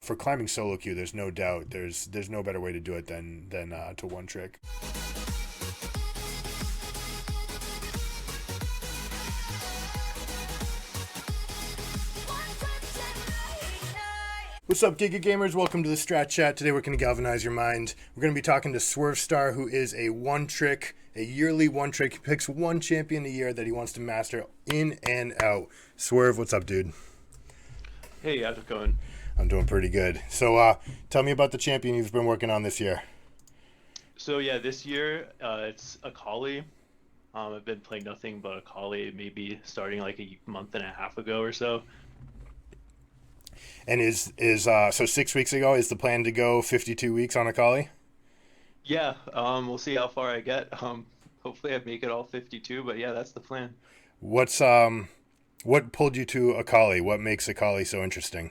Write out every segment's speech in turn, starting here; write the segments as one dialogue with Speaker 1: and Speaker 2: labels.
Speaker 1: for climbing solo queue, there's no doubt there's no better way to do it than to one trick. What's up, Giga Gamers? Welcome to the Strat Chat. Today we're going to galvanize your mind. We're going to be talking to Swervestar, who is a yearly one trick. He picks one champion a year that he wants to master in and out. Swerve, what's up, dude?
Speaker 2: Hey, how's it going?
Speaker 1: I'm doing pretty good. So tell me about the champion you've been working on this year.
Speaker 2: So yeah, this year it's Akali. I've been playing nothing but Akali, maybe starting like a month and a half ago or so.
Speaker 1: And so 6 weeks ago, is the plan to go 52 weeks on Akali?
Speaker 2: Yeah, we'll see how far I get. Hopefully I make it all 52, but yeah, that's the plan.
Speaker 1: What pulled you to Akali? What makes Akali so interesting?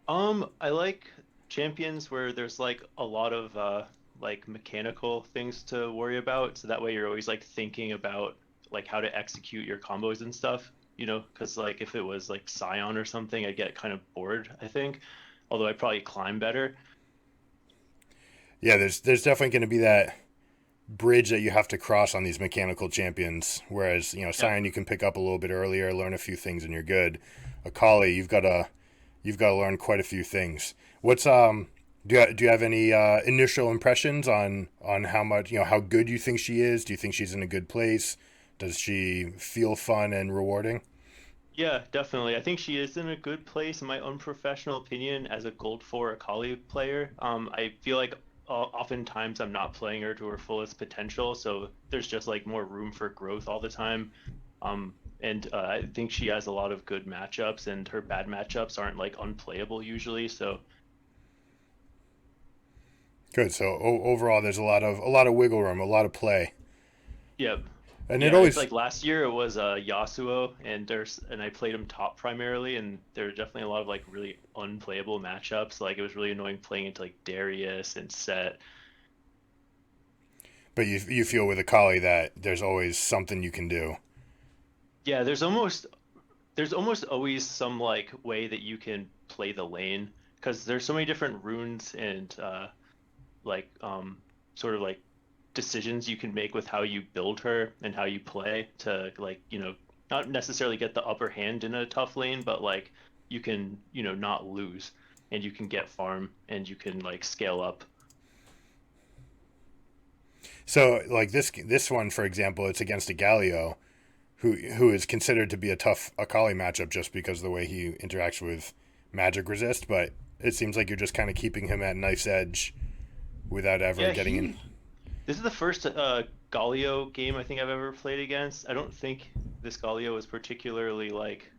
Speaker 2: I like champions where there's like a lot of like mechanical things to worry about, so that way you're always like thinking about like how to execute your combos and stuff. Because like if it was like Scion or something, I'd get kind of bored, I think. Although I'd probably climb better.
Speaker 1: Yeah, there's definitely going to be that bridge that you have to cross on these mechanical champions. Whereas, Scion you can pick up a little bit earlier, learn a few things, and you're good. Akali, you've got to learn quite a few things. What's do you have any initial impressions on how much how good you think she is? Do you think she's in a good place? Does she feel fun and rewarding?
Speaker 2: Yeah, definitely. I think she is in a good place, in my unprofessional opinion, as a Gold 4 Akali player. I feel like oftentimes I'm not playing her to her fullest potential, so there's just like more room for growth all the time. And I think she has a lot of good matchups, and her bad matchups aren't like unplayable usually. So
Speaker 1: good. So overall, there's a lot of wiggle room, a lot of play.
Speaker 2: yeah.
Speaker 1: And it
Speaker 2: Yeah, it's
Speaker 1: always
Speaker 2: like last year it was Yasuo, and I played him top primarily, and there were definitely a lot of like really unplayable matchups. Like it was really annoying playing into like Darius and Set.
Speaker 1: But you feel with Akali that there's always something you can do.
Speaker 2: Yeah, there's almost always some like way that you can play the lane, because there's so many different runes and like sort of like decisions you can make with how you build her and how you play to like not necessarily get the upper hand in a tough lane, but like you can not lose, and you can get farm, and you can like scale up.
Speaker 1: So like this one, for example, it's against a Galio, who is considered to be a tough Akali matchup just because of the way he interacts with magic resist. But it seems like you're just kind of keeping him at knife's edge without ever
Speaker 2: Yeah,
Speaker 1: getting in.
Speaker 2: this is the first Galio game I think I've ever played against. I don't think this Galio was particularly like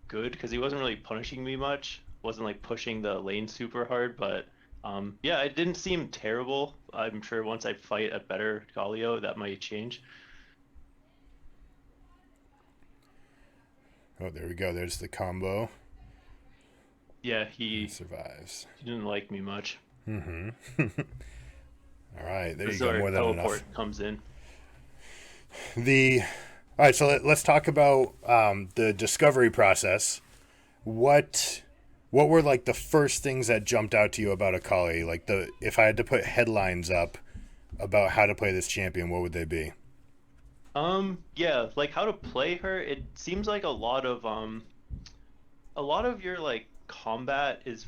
Speaker 2: good, because he wasn't really punishing me much, wasn't like pushing the lane super hard, but yeah, it didn't seem terrible. I'm sure once I fight a better Galio that might change.
Speaker 1: Oh, there we go. There's the combo.
Speaker 2: Yeah,
Speaker 1: He
Speaker 2: he
Speaker 1: survives.
Speaker 2: he didn't like me much.
Speaker 1: Mm-hmm. All right, there
Speaker 2: This
Speaker 1: you
Speaker 2: is
Speaker 1: go.
Speaker 2: where
Speaker 1: More than enough.
Speaker 2: teleport comes in.
Speaker 1: The All right, so let's talk about the discovery process. What what were like the first things that jumped out to you about Akali? Like if I had to put headlines up about how to play this champion, what would they be?
Speaker 2: Yeah, like how to play her, it seems like a lot of your like combat is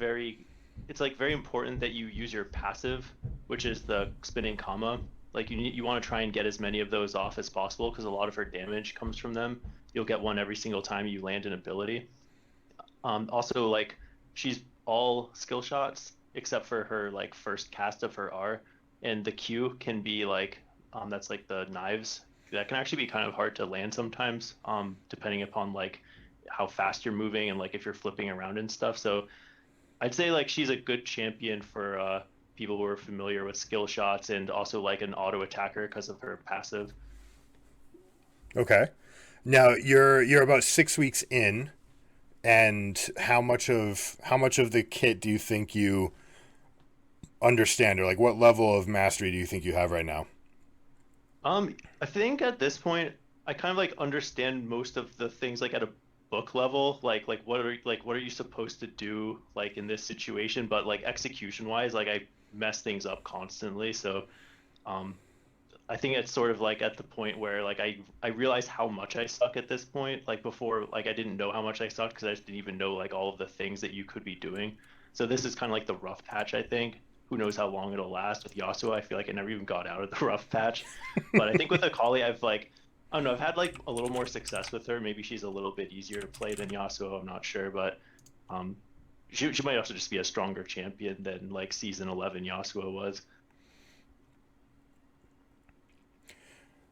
Speaker 2: it's like very important that you use your passive, which is the spinning comma. Like you want to try and get as many of those off as possible, because a lot of her damage comes from them. You'll get one every single time you land an ability. Also, like she's all skill shots except for her like first cast of her R, and the Q can be like that's like the knives. That can actually be kind of hard to land sometimes, depending upon like how fast you're moving and like if you're flipping around and stuff. So I'd say like she's a good champion for people who are familiar with skill shots, and also like an auto attacker because of her passive.
Speaker 1: Okay. Now you're about 6 weeks in, and how much of the kit do you think you understand, or like what level of mastery do you think you have right now?
Speaker 2: I think at this point I kind of like understand most of the things like at a book level, like what are you supposed to do like in this situation, but like execution wise, like I mess things up constantly. So um I think it's sort of like at the point where like I realize how much I suck at this point. Like before, like I didn't know how much I sucked because I just didn't even know like all of the things that you could be doing. So this is kind of like the rough patch, I think. Who knows how long it'll last with Yasuo? I feel like I never even got out of the rough patch. But I think with Akali, I've like I don't know, I've had like a little more success with her. Maybe she's a little bit easier to play than Yasuo, I'm not sure, but um she might also just be a stronger champion than like season 11 Yasuo was.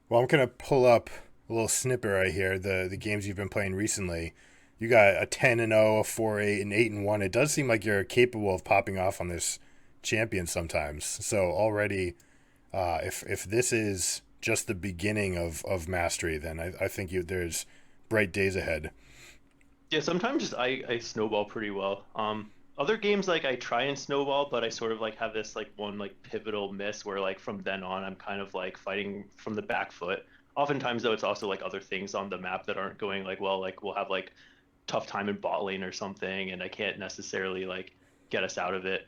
Speaker 1: Well, I'm gonna pull up a little snippet right here. The games you've been playing recently. You got a 10-0, a 4-8, and 8-1. It does seem like you're capable of popping off on this champion sometimes. So already, if this is just the beginning of mastery, then I think there's bright days ahead.
Speaker 2: Yeah, sometimes just I snowball pretty well. Other games like I try and snowball, but I sort of like have this like one like pivotal miss where like from then on I'm kind of like fighting from the back foot. Oftentimes though it's also like other things on the map that aren't going like well, like we'll have like tough time in bot lane or something, and I can't necessarily like get us out of it.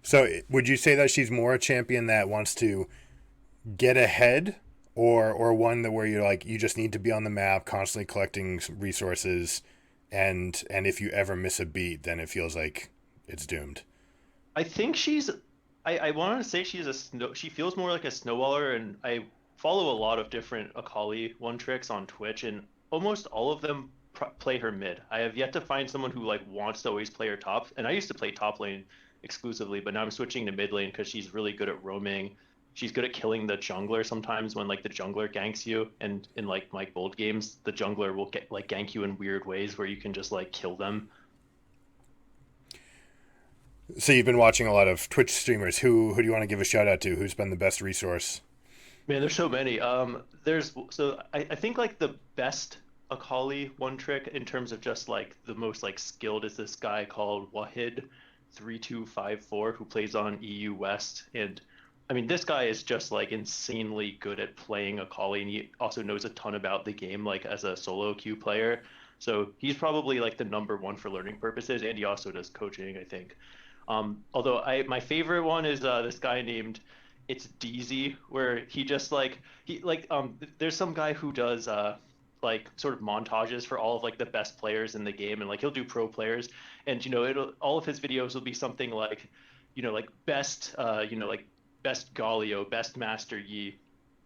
Speaker 1: So would you say that she's more a champion that wants to get ahead, or one that where you're like you just need to be on the map, constantly collecting resources, and if you ever miss a beat, then it feels like it's doomed.
Speaker 2: I think she's I want to say she's a snow she feels more like a snowballer, and I follow a lot of different Akali one tricks on Twitch, and almost all of them play her mid. I have yet to find someone who like wants to always play her top, and I used to play top lane exclusively, but now I'm switching to mid lane because she's really good at roaming. She's good at killing the jungler sometimes when like the jungler ganks you, and in like my gold games, the jungler will get like gank you in weird ways where you can just like kill them.
Speaker 1: So you've been watching a lot of Twitch streamers. Who do you want to give a shout out to? Who's been the best resource?
Speaker 2: Man, there's so many. There's so I think like the best Akali one trick in terms of just like the most like skilled is this guy called Wahid 3254 who plays on EU West. And I mean this guy is just like insanely good at playing Akali, and he also knows a ton about the game like as a solo queue player. So he's probably like the number one for learning purposes, and he also does coaching, I think. Although I my favorite one is this guy named it's DZ, where he just like he like there's some guy who does like sort of montages for all of like the best players in the game, and like he'll do pro players, and you know it'll all of his videos will be something like like best like best Galio, best Master Yi.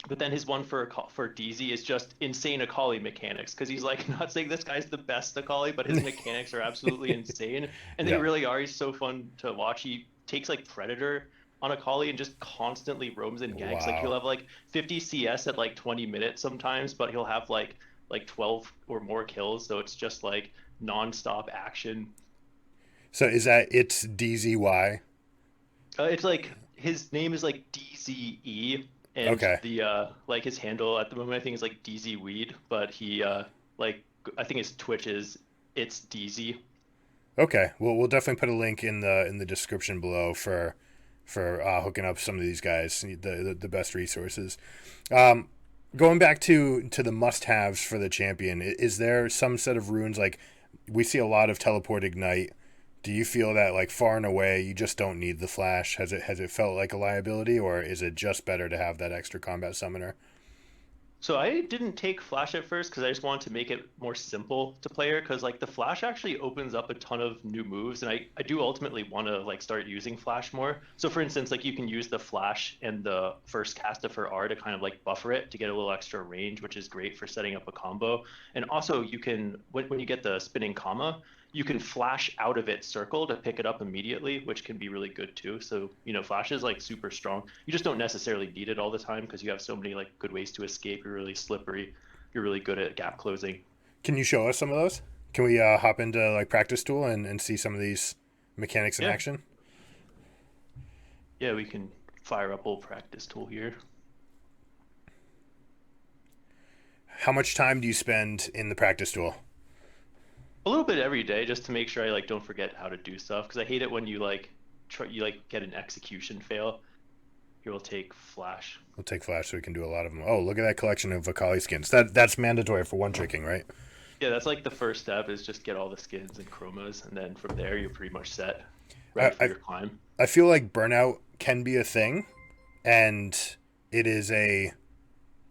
Speaker 2: But then his one for DZ is just insane Akali mechanics, because he's like not saying this guy's the best Akali, but his mechanics are absolutely insane, and they
Speaker 1: Yeah.
Speaker 2: really are. He's so fun to watch. He takes like Predator on Akali and just constantly roams and ganks. Like he'll
Speaker 1: Wow.
Speaker 2: have like 50 CS at like 20 minutes sometimes, but he'll have like 12 or more kills. So it's just like nonstop action.
Speaker 1: So is that it's DZY?
Speaker 2: It's like his name is like DZE, and
Speaker 1: Okay.
Speaker 2: the like his handle at the moment I think is like DZ Weed, but he like I think his Twitch is it's DZ.
Speaker 1: Okay. Well, we'll definitely put a link in the description below for hooking up some of these guys, the best resources. Um, Going back to the must-haves for the champion, is there some set of runes like we see a lot of teleport ignite? Do you feel that like far and away you just don't need the flash? Has it felt like a liability, or is it just better to have that extra combat summoner?
Speaker 2: So I didn't take Flash at first because I just wanted to make it more simple to player, because like the Flash actually opens up a ton of new moves, and I do ultimately want to like start using Flash more. So for instance, like you can use the Flash and the first cast of her R to kind of like buffer it to get a little extra range, which is great for setting up a combo. And also you can when you get the spinning comma, you can flash out of its circle to pick it up immediately, which can be really good too. So, Flash is like super strong. You just don't necessarily need it all the time because you have so many like good ways to escape. You're really slippery. You're really good at gap closing.
Speaker 1: Can you show us some of those? Can we hop into like practice tool and see some of these mechanics in
Speaker 2: Yeah.
Speaker 1: action?
Speaker 2: Yeah, we can fire up old practice tool here.
Speaker 1: How much time do you spend in the practice tool?
Speaker 2: A little bit every day just to make sure I like don't forget how to do stuff, because I hate it when you like get an execution fail. Here we'll take Flash.
Speaker 1: We'll take flash so we can do a lot of them. Oh, look at that collection of Akali skins. That's mandatory for one tricking, right?
Speaker 2: Yeah, that's like the first step is just get all the skins and chromas, and then from there you're pretty much set, ready
Speaker 1: I,
Speaker 2: for
Speaker 1: I
Speaker 2: your climb.
Speaker 1: I feel like burnout can be a thing, and it is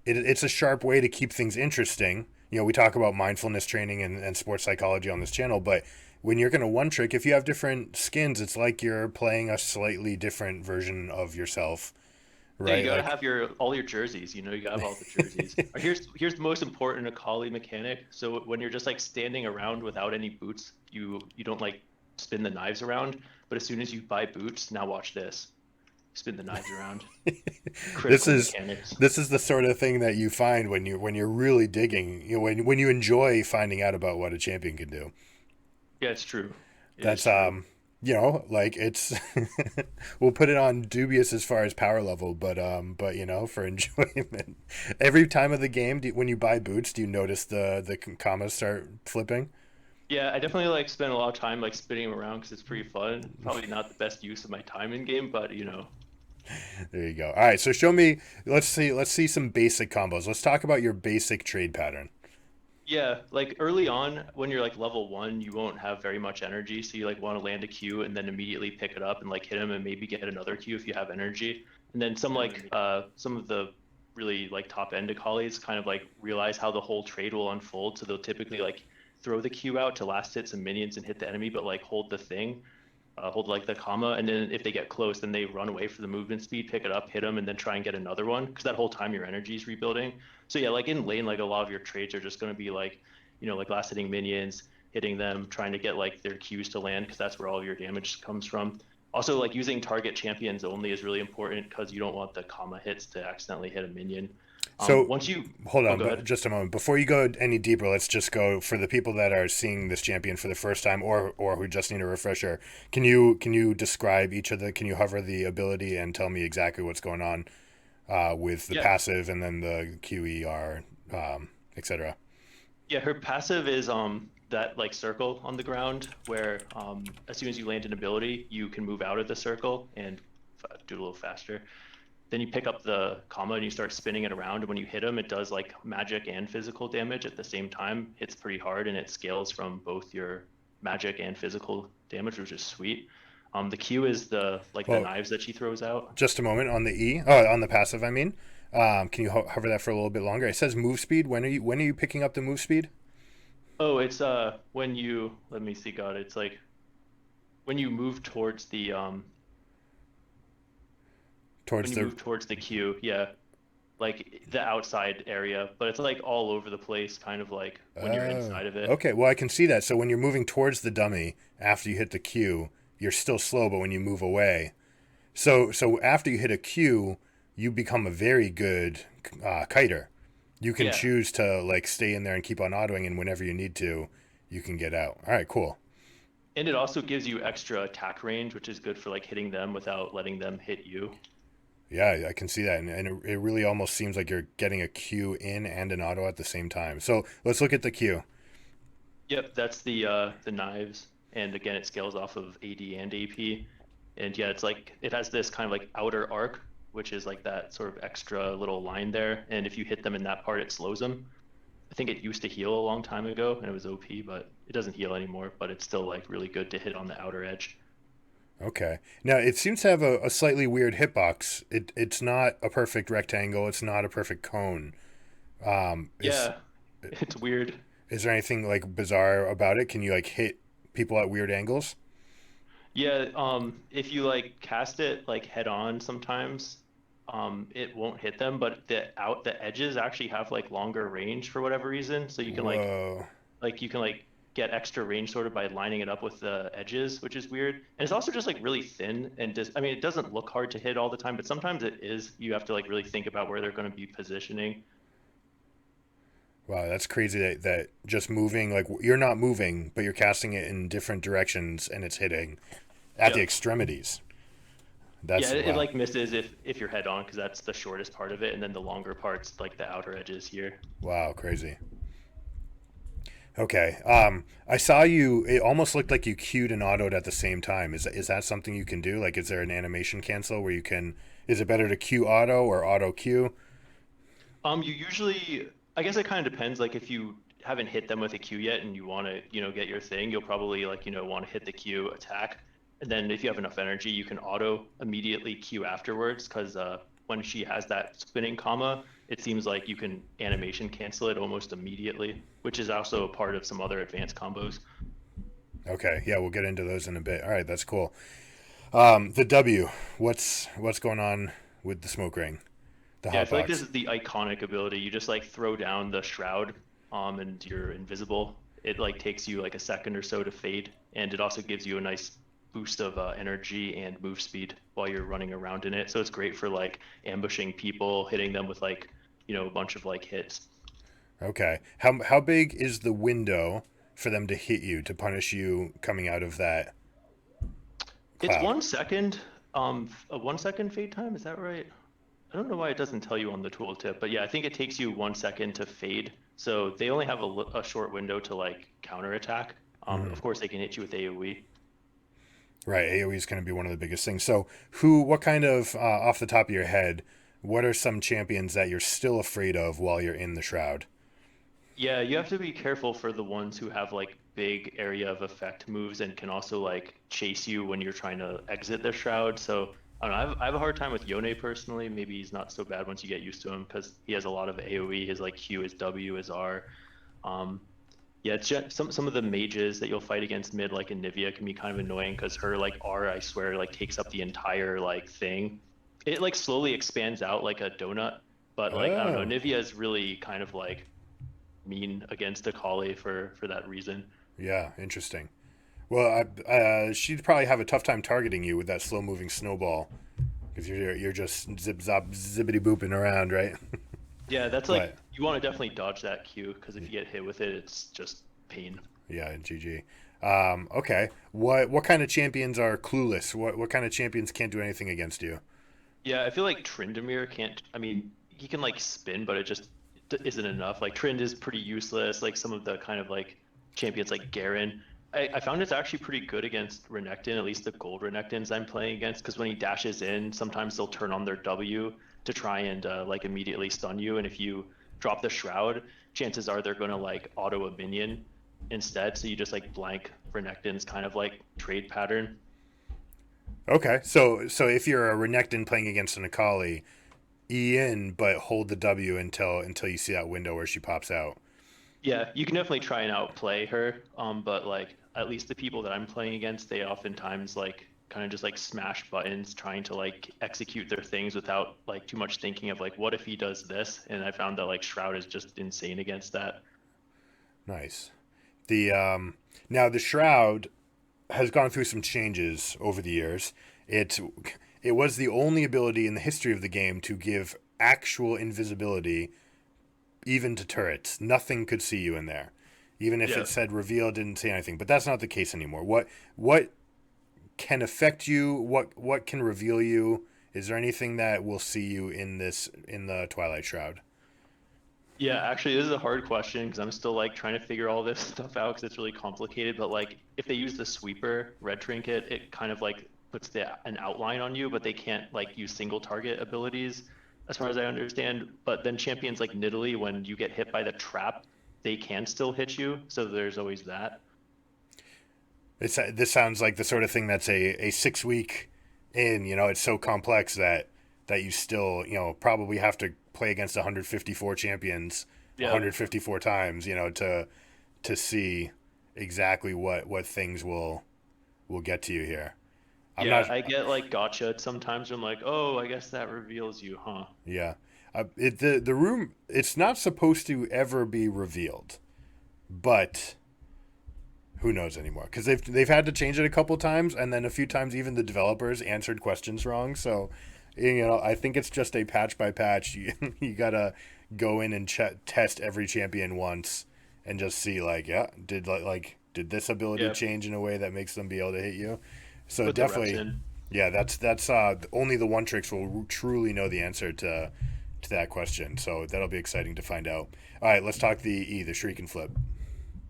Speaker 1: it's a sharp way to keep things interesting. You know, we talk about mindfulness training and sports psychology on this channel, but when you're going to one trick, if you have different skins, it's like you're playing a slightly different version of yourself,
Speaker 2: Yeah, you
Speaker 1: right?
Speaker 2: gotta
Speaker 1: Like,
Speaker 2: have your all your jerseys. You know, you gotta have all the jerseys. Or here's the most important Akali mechanic. So when you're just like standing around without any boots, you don't like spin the knives around. But as soon as you buy boots, now watch this. Spin the knives around.
Speaker 1: this
Speaker 2: Critical
Speaker 1: is
Speaker 2: mechanics.
Speaker 1: this is the sort of thing that you find when you're really digging. You know, when you enjoy finding out about what a champion can do.
Speaker 2: Yeah, it's true. It is
Speaker 1: That's
Speaker 2: true.
Speaker 1: you know, like it's we'll put it on dubious as far as power level, but you know, for enjoyment. Every time of the game, when you buy boots, do you notice the commas start flipping?
Speaker 2: Yeah, I definitely like spend a lot of time like spinning them around because it's pretty fun. Probably not the best use of my time in game, but you know.
Speaker 1: There you go. All right, so show me. Let's see some basic combos. Let's talk about your basic trade pattern.
Speaker 2: Yeah, like early on when you're like level one, you won't have very much energy, so you like want to land a Q and then immediately pick it up and like hit him and maybe get another Q if you have energy. And then some of the really like top end Akalis kind of like realize how the whole trade will unfold, so they'll typically like throw the Q out to last hit some minions and hit the enemy, but like hold the thing, hold like the comma, and then if they get close, then they run away for the movement speed, pick it up, hit them, and then try and get another one because that whole time your energy is rebuilding. So yeah, like in lane, like a lot of your trades are just going to be like, you know, like last hitting minions, hitting them, trying to get like their Qs to land because that's where all of your damage comes from. Also, like using target champions only is really important because you don't want the comma hits to accidentally hit a minion.
Speaker 1: So
Speaker 2: Once you,
Speaker 1: hold
Speaker 2: oh,
Speaker 1: on,
Speaker 2: go
Speaker 1: but
Speaker 2: ahead.
Speaker 1: just a moment before you go any deeper. Let's just go for the people that are seeing this champion for the first time, or who just need a refresher. Can you describe each of the? Can you hover the ability and tell me exactly what's going on with the
Speaker 2: Yeah,
Speaker 1: passive and then the QER, etc.
Speaker 2: Yeah, her passive is that like circle on the ground where as soon as you land an ability, you can move out of the circle and do it a little faster. Then you pick up the comma and you start spinning it around. And when you hit them, it does like magic and physical damage at the same time. It's pretty hard and it scales from both your magic and physical damage, which is sweet. The Q is the like the
Speaker 1: Well,
Speaker 2: knives that she throws out.
Speaker 1: just a moment on the E. Oh, on the passive, I mean. Can you hover that for a little bit longer? It says move speed. When are you picking up the move speed?
Speaker 2: Oh, it's when you let me see, God, it's like when you move towards the when
Speaker 1: Towards
Speaker 2: you
Speaker 1: the
Speaker 2: move towards the queue, yeah, like the outside area, but it's like all over the place, kind of like when you're inside of it.
Speaker 1: okay. Well, I can see that. So when you're moving towards the dummy after you hit the Q, you're still slow, but when you move away, so after you hit a Q, you become a very good kiter. You can
Speaker 2: Yeah,
Speaker 1: choose to like stay in there and keep on autoing, and whenever you need to, you can get out. All right, cool.
Speaker 2: and it also gives you extra attack range, which is good for like hitting them without letting them hit you.
Speaker 1: Yeah, I can see that, and it really almost seems like you're getting a Q in and an auto at the same time. So let's look at the Q.
Speaker 2: Yep, that's the knives, and again, it scales off of AD and AP, and yeah, it's like it has this kind of like outer arc, which is like that sort of extra little line there, and if you hit them in that part, it slows them. I think it used to heal a long time ago and it was OP, but it doesn't heal anymore, but it's still like really good to hit on the outer edge.
Speaker 1: Okay. Now it seems to have a slightly weird hitbox. It's not a perfect rectangle. It's not a perfect cone. Um, is
Speaker 2: Yeah, it's weird.
Speaker 1: is there anything like bizarre about it? Can you like hit people at weird angles?
Speaker 2: Yeah, if you like cast it like head on sometimes, it won't hit them, but the edges actually have like longer range for whatever reason. So you can
Speaker 1: Whoa.
Speaker 2: you can like get extra range sort of by lining it up with the edges, which is weird. And it's also just like really thin and just I mean it doesn't look hard to hit all the time, but sometimes it is. You have to like really think about where they're going to be positioning.
Speaker 1: Wow, that's crazy that just moving like you're not moving, but you're casting it in different directions and it's hitting at the
Speaker 2: Yep.
Speaker 1: extremities.
Speaker 2: Yeah,
Speaker 1: That's
Speaker 2: it
Speaker 1: wow.
Speaker 2: like misses if you're head on because that's the shortest part of it, and then the longer parts like the outer edges here.
Speaker 1: Wow, crazy. Okay. I saw you. It almost looked like you queued and autoed at the same time. Is that something you can do? Like, is there an animation cancel where you can? Is it better to queue auto or auto queue?
Speaker 2: You usually, I guess it kind of depends. Like if you haven't hit them with a Q yet and you want to, get your thing, you'll probably like, want to hit the Q attack. And then if you have enough energy, you can auto immediately Q afterwards because when she has that spinning comma, it seems like you can animation cancel it almost immediately, which is also a part of some other advanced combos.
Speaker 1: Okay, yeah, we'll get into those in a bit. All right, that's cool. The W, what's going on with the smoke ring? The
Speaker 2: Yeah, I
Speaker 1: hot
Speaker 2: feel like this
Speaker 1: box.
Speaker 2: is the iconic ability. You just like throw down the shroud, and you're invisible. It like takes you like a second or so to fade, and it also gives you a nice boost of energy and move speed while you're running around in it. So it's great for like ambushing people, hitting them with like, a bunch of like hits.
Speaker 1: Okay. How big is the window for them to hit you to punish you coming out of that
Speaker 2: It's
Speaker 1: cloud?
Speaker 2: 1 second, a 1 second fade time. Is that right? I don't know why it doesn't tell you on the tooltip, but yeah, I think it takes you 1 second to fade. So they only have a short window to like counterattack.
Speaker 1: Hmm.
Speaker 2: Of course, they can hit you with AoE.
Speaker 1: Right, AoE is going to be one of the biggest things. So, what kind of, off the top of your head, what are some champions that you're still afraid of while you're in the shroud?
Speaker 2: Yeah, you have to be careful for the ones who have like big area of effect moves and can also like chase you when you're trying to exit the shroud. So I don't know. I have a hard time with Yone personally. Maybe he's not so bad once you get used to him because he has a lot of AoE. His like Q is W is R. Um, Yeah, it's just some of the mages that you'll fight against mid, like Anivia, can be kind of annoying because her like R, I swear, like takes up the entire like thing. It like slowly expands out like a donut, but like I don't know,
Speaker 1: Oh,
Speaker 2: Anivia is really kind of like mean against Akali for that reason.
Speaker 1: yeah, interesting. Well, she'd probably have a tough time targeting you with that slow moving snowball because you're just zip zop zippity booping around, right?
Speaker 2: Yeah, that's
Speaker 1: But
Speaker 2: like you want to definitely dodge that Q because if you get hit with it, it's just pain.
Speaker 1: yeah, GG. Okay, what kind of champions are clueless? What kind of champions can't do anything against you?
Speaker 2: Yeah, I feel like Tryndamere can't. I mean, he can like spin, but it just isn't enough. Like Trynd is pretty useless. Like some of the kind of like champions like Garen. I found it's actually pretty good against Renekton, at least the gold Renektons I'm playing against, because when he dashes in, sometimes they'll turn on their W to try and like immediately stun you. And if you drop the shroud, chances are they're gonna like auto a minion instead. So you just like blank Renekton's kind of like trade pattern.
Speaker 1: Okay, so if you're a Renekton playing against an Akali, E in but hold the W until you see that window where she pops out.
Speaker 2: Yeah, you can definitely try and outplay her. But like at least the people that I'm playing against, they oftentimes like kind of just like smash buttons trying to like execute their things without like too much thinking of like what if he does this? And I found that like Shroud is just insane against that.
Speaker 1: Nice. The Now the Shroud has gone through some changes over the years. It it was the only ability in the history of the game to give actual invisibility even to turrets. Nothing could see you in there. Even if
Speaker 2: Yeah.
Speaker 1: it said reveal, it didn't say anything. But that's not the case anymore. What can affect you? What can reveal you? Is there anything that will see you in the Twilight Shroud?
Speaker 2: Yeah, actually, this is a hard question because I'm still like trying to figure all this stuff out because it's really complicated. But like, if they use the sweeper red trinket, it kind of like puts an outline on you, but they can't like use single target abilities, as far as I understand. But then champions like Nidalee, when you get hit by the trap, they can still hit you. So there's always that.
Speaker 1: This sounds like the sort of thing that's a 6 week in. It's so complex that you still probably have to play against 154 champions
Speaker 2: Yeah.
Speaker 1: 154 times. To see exactly what things will get to you here. I'm
Speaker 2: Yeah,
Speaker 1: not.
Speaker 2: I get like gotcha sometimes. I'm like, oh, I guess that reveals you, huh?
Speaker 1: Yeah. The room, it's not supposed to ever be revealed, but who knows anymore? Because they've had to change it a couple times, and then a few times even the developers answered questions wrong. So, I think it's just a patch by patch. You gotta go in and test every champion once, and just see like, yeah, did this ability
Speaker 2: Yeah,
Speaker 1: change in a way that makes them be able to hit you? So
Speaker 2: put the reps
Speaker 1: definitely,
Speaker 2: in.
Speaker 1: yeah, that's only the one tricks will truly know the answer to that question. So that'll be exciting to find out. All right, let's talk the Shuriken Flip.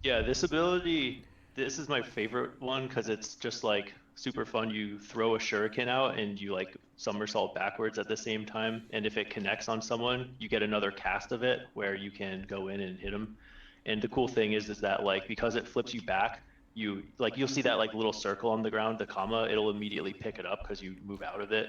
Speaker 2: Yeah, this ability, this is my favorite one because it's just like super fun. You throw a shuriken out and you like somersault backwards at the same time. And if it connects on someone, you get another cast of it where you can go in and hit them. And the cool thing is that like because it flips you back, you'll see that like little circle on the ground, the comma, it'll immediately pick it up because you move out of it.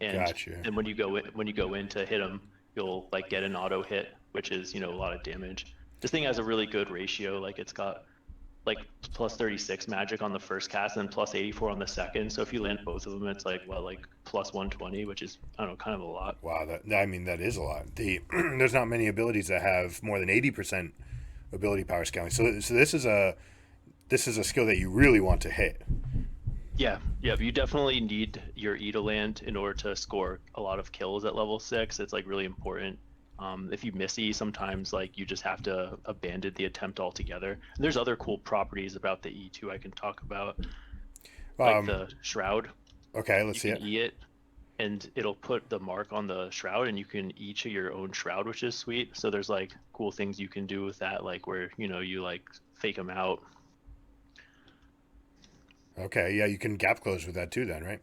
Speaker 2: And
Speaker 1: Gotcha.
Speaker 2: then when you go in to hit them, you'll like get an auto hit, which is, a lot of damage. This thing has a really good ratio. Like it's got like plus 36 magic on the first cast and plus 84 on the second. So if you land both of them, it's like like plus 120, which is, I don't know, kind of a lot.
Speaker 1: Wow, that is a lot. There's not many abilities that have more than 80% ability power scaling. So this is a skill that you really want to hit.
Speaker 2: Yeah, but you definitely need your E to land in order to score a lot of kills at level 6. It's like really important. If you miss E, sometimes like you just have to abandon the attempt altogether. And there's other cool properties about the E too I can talk about, like
Speaker 1: Um,
Speaker 2: the shroud.
Speaker 1: okay, let's
Speaker 2: You
Speaker 1: see
Speaker 2: can
Speaker 1: it.
Speaker 2: E it, and it'll put the mark on the shroud, and you can each of your own shroud, which is sweet. So there's like cool things you can do with that, like where you like fake them out.
Speaker 1: Okay, yeah, you can gap close with that too, then, right?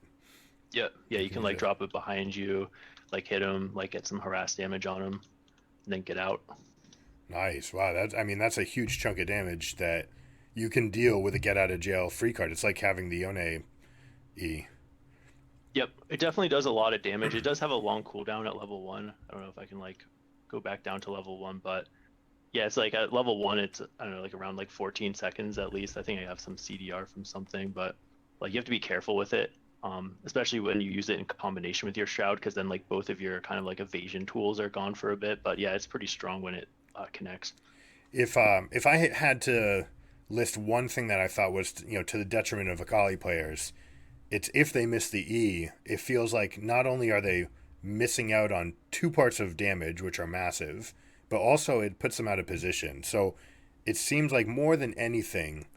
Speaker 2: Yeah,
Speaker 1: You
Speaker 2: you
Speaker 1: can
Speaker 2: can
Speaker 1: use
Speaker 2: like
Speaker 1: it.
Speaker 2: drop it behind you, like hit him, like get some harass damage on him, and then get out.
Speaker 1: Nice. Wow, that's a huge chunk of damage that you can deal with a get out of jail free card. It's like having the Yone E.
Speaker 2: Yep, it definitely does a lot of damage. It does have a long cooldown at level 1. I don't know if I can like go back down to level 1, but yeah, it's like at level 1, it's, I don't know, like around like 14 seconds at least. I think I have some CDR from something, but like you have to be careful with it, especially when you use it in combination with your shroud, because then like both of your kind of like evasion tools are gone for a bit. But yeah, it's pretty strong when it connects.
Speaker 1: If I had to list one thing that I thought was to the detriment of Akali players, it's if they miss the E, it feels like not only are they missing out on two parts of damage, which are massive, but also it puts them out of position. So it seems like more than anything,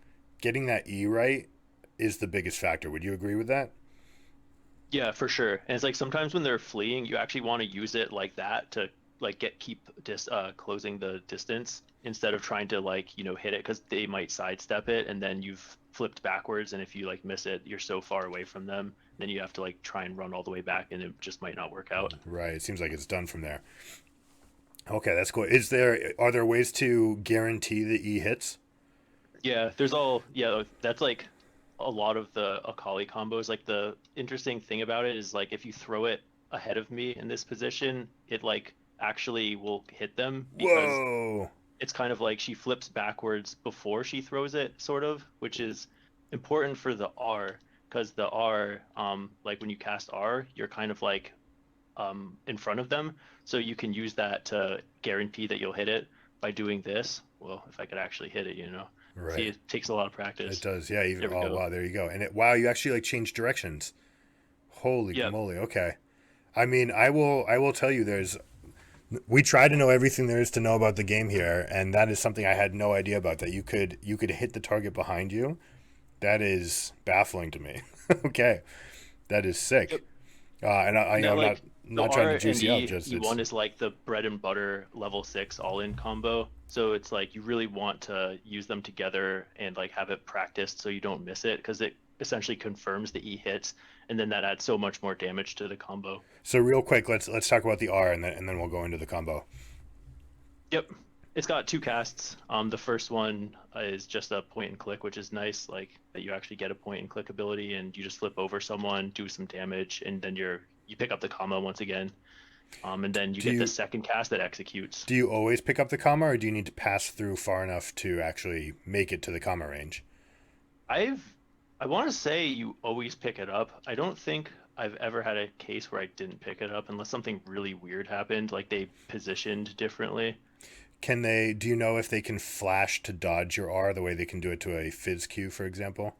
Speaker 1: getting that E right is the biggest factor. Would you agree with that?
Speaker 2: Yeah, for sure. And it's like sometimes when they're fleeing, you actually want to use it like that to like keep closing the distance instead of trying to like, hit it, because they might sidestep it and then you've flipped backwards, and if you like miss it, you're so far away from them, then you have to like try and run all the way back, and it just might not work out.
Speaker 1: Right. It seems like it's done from there. Okay, that's cool. Are there ways to guarantee the E hits?
Speaker 2: Yeah, that's like a lot of the Akali combos. Like the interesting thing about it is like if you throw it ahead of me in this position, it like actually will hit them, because
Speaker 1: Whoa.
Speaker 2: it's kind of like she flips backwards before she throws it, sort of, which is important for the R, because the R, like when you cast R, you're kind of like in front of them, so you can use that to guarantee that you'll hit it by doing this. Well, if I could actually hit it. See,
Speaker 1: Right.
Speaker 2: it takes a lot of
Speaker 1: It
Speaker 2: practice.
Speaker 1: does. Yeah. Even
Speaker 2: There we
Speaker 1: oh
Speaker 2: go.
Speaker 1: wow, there you go. And wow, you actually like changed directions. Holy
Speaker 2: Yep.
Speaker 1: moly. Okay. I mean, I will tell you we try to know everything there is to know about the game here, and that is something I had no idea about, that you could hit the target behind you. That is baffling to me. Okay. That is sick.
Speaker 2: Yep.
Speaker 1: And
Speaker 2: That
Speaker 1: I'm not
Speaker 2: like the
Speaker 1: not trying
Speaker 2: R
Speaker 1: to
Speaker 2: and
Speaker 1: juice you up,
Speaker 2: E
Speaker 1: just it's
Speaker 2: E1 is like the bread and butter level 6 all-in combo. So it's like you really want to use them together and like have it practiced so you don't miss it, because it essentially confirms the E hits, and then that adds so much more damage to the combo.
Speaker 1: so real quick, let's talk about the R, and then we'll go into the combo.
Speaker 2: Yep. It's got two casts. The first one is just a point and click, which is nice, like that you actually get a point and click ability, and you just flip over someone, do some damage, and then you pick up the combo once again. And then you
Speaker 1: Do
Speaker 2: get the
Speaker 1: you
Speaker 2: second cast that executes.
Speaker 1: do you always pick up the comma, or do you need to pass through far enough to actually make it to the comma range?
Speaker 2: I've I want to say you always pick it up. I don't think I've ever had a case where I didn't pick it up unless something really weird happened, like they positioned differently.
Speaker 1: Do you know if they can flash to dodge your R the way they can do it to a fizz Q, for example?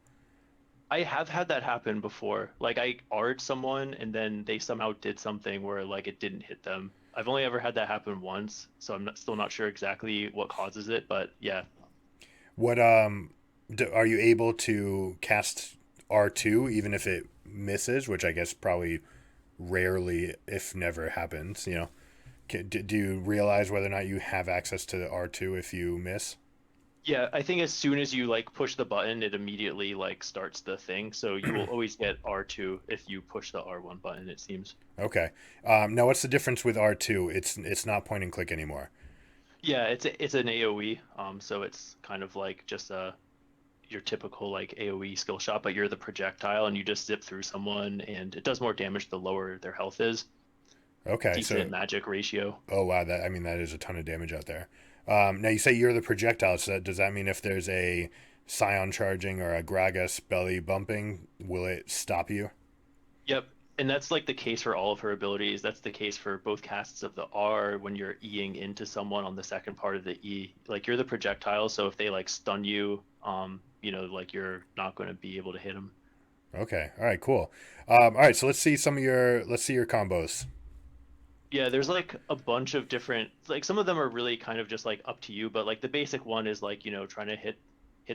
Speaker 2: I have had that happen before. Like I R'd someone and then they somehow did something where like it didn't hit them. I've only ever had that happen once, so still not sure exactly what causes it, but yeah.
Speaker 1: What are you able to cast R2 even if it misses, which I guess probably rarely, if never, happens? Do you realize whether or not you have access to the R2 if you miss?
Speaker 2: Yeah, I think as soon as you like push the button, it immediately like starts the thing. So you will always get R2 if you push the R1 button, it seems.
Speaker 1: Okay. Now, what's the difference with R2? It's not point and click anymore.
Speaker 2: Yeah, it's an AoE, so it's kind of like just your typical like AoE skill shot, but you're the projectile and you just zip through someone, and it does more damage the lower their health is.
Speaker 1: Okay,
Speaker 2: Decent
Speaker 1: so
Speaker 2: magic ratio.
Speaker 1: oh wow, that I mean that is a ton of damage out there. Now you say you're the projectile, so does that mean if there's a Scion charging or a Gragas belly bumping, will it stop you?
Speaker 2: Yep. And that's like the case for all of her abilities. That's the case for both casts of the R when you're Eing into someone on the second part of the E. Like you're the projectile, so if they like stun you, like you're not going to be able to hit them.
Speaker 1: Okay, all right, cool. All right, so let's see your combos.
Speaker 2: Yeah, there's like a bunch of different like some of them are really kind of just like up to you, but like the basic one is like, trying to hit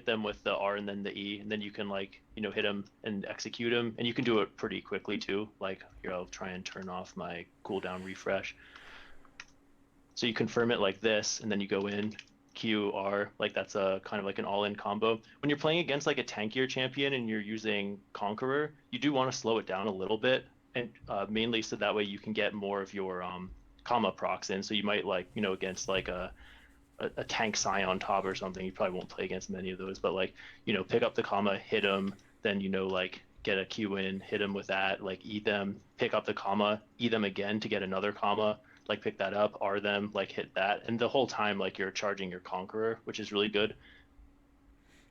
Speaker 2: them with the R and then the E, and then you can like, hit them and execute them, and you can do it pretty quickly too. Like, here I'll try and turn off my cooldown refresh. So you confirm it like this, and then you go in Q R, like that's a kind of like an all-in combo. When you're playing against like a tankier champion and you're using Conqueror, you do want to slow it down a little bit, and mainly so that way you can get more of your comma procs in. So you might like, against like a tank Scion top or something, you probably won't play against many of those, but like, pick up the comma, hit them, then like get a Q in, hit them with that, like E them, pick up the comma, E them again to get another comma, like pick that up, R them, like hit that, and the whole time like you're charging your Conqueror, which is really good.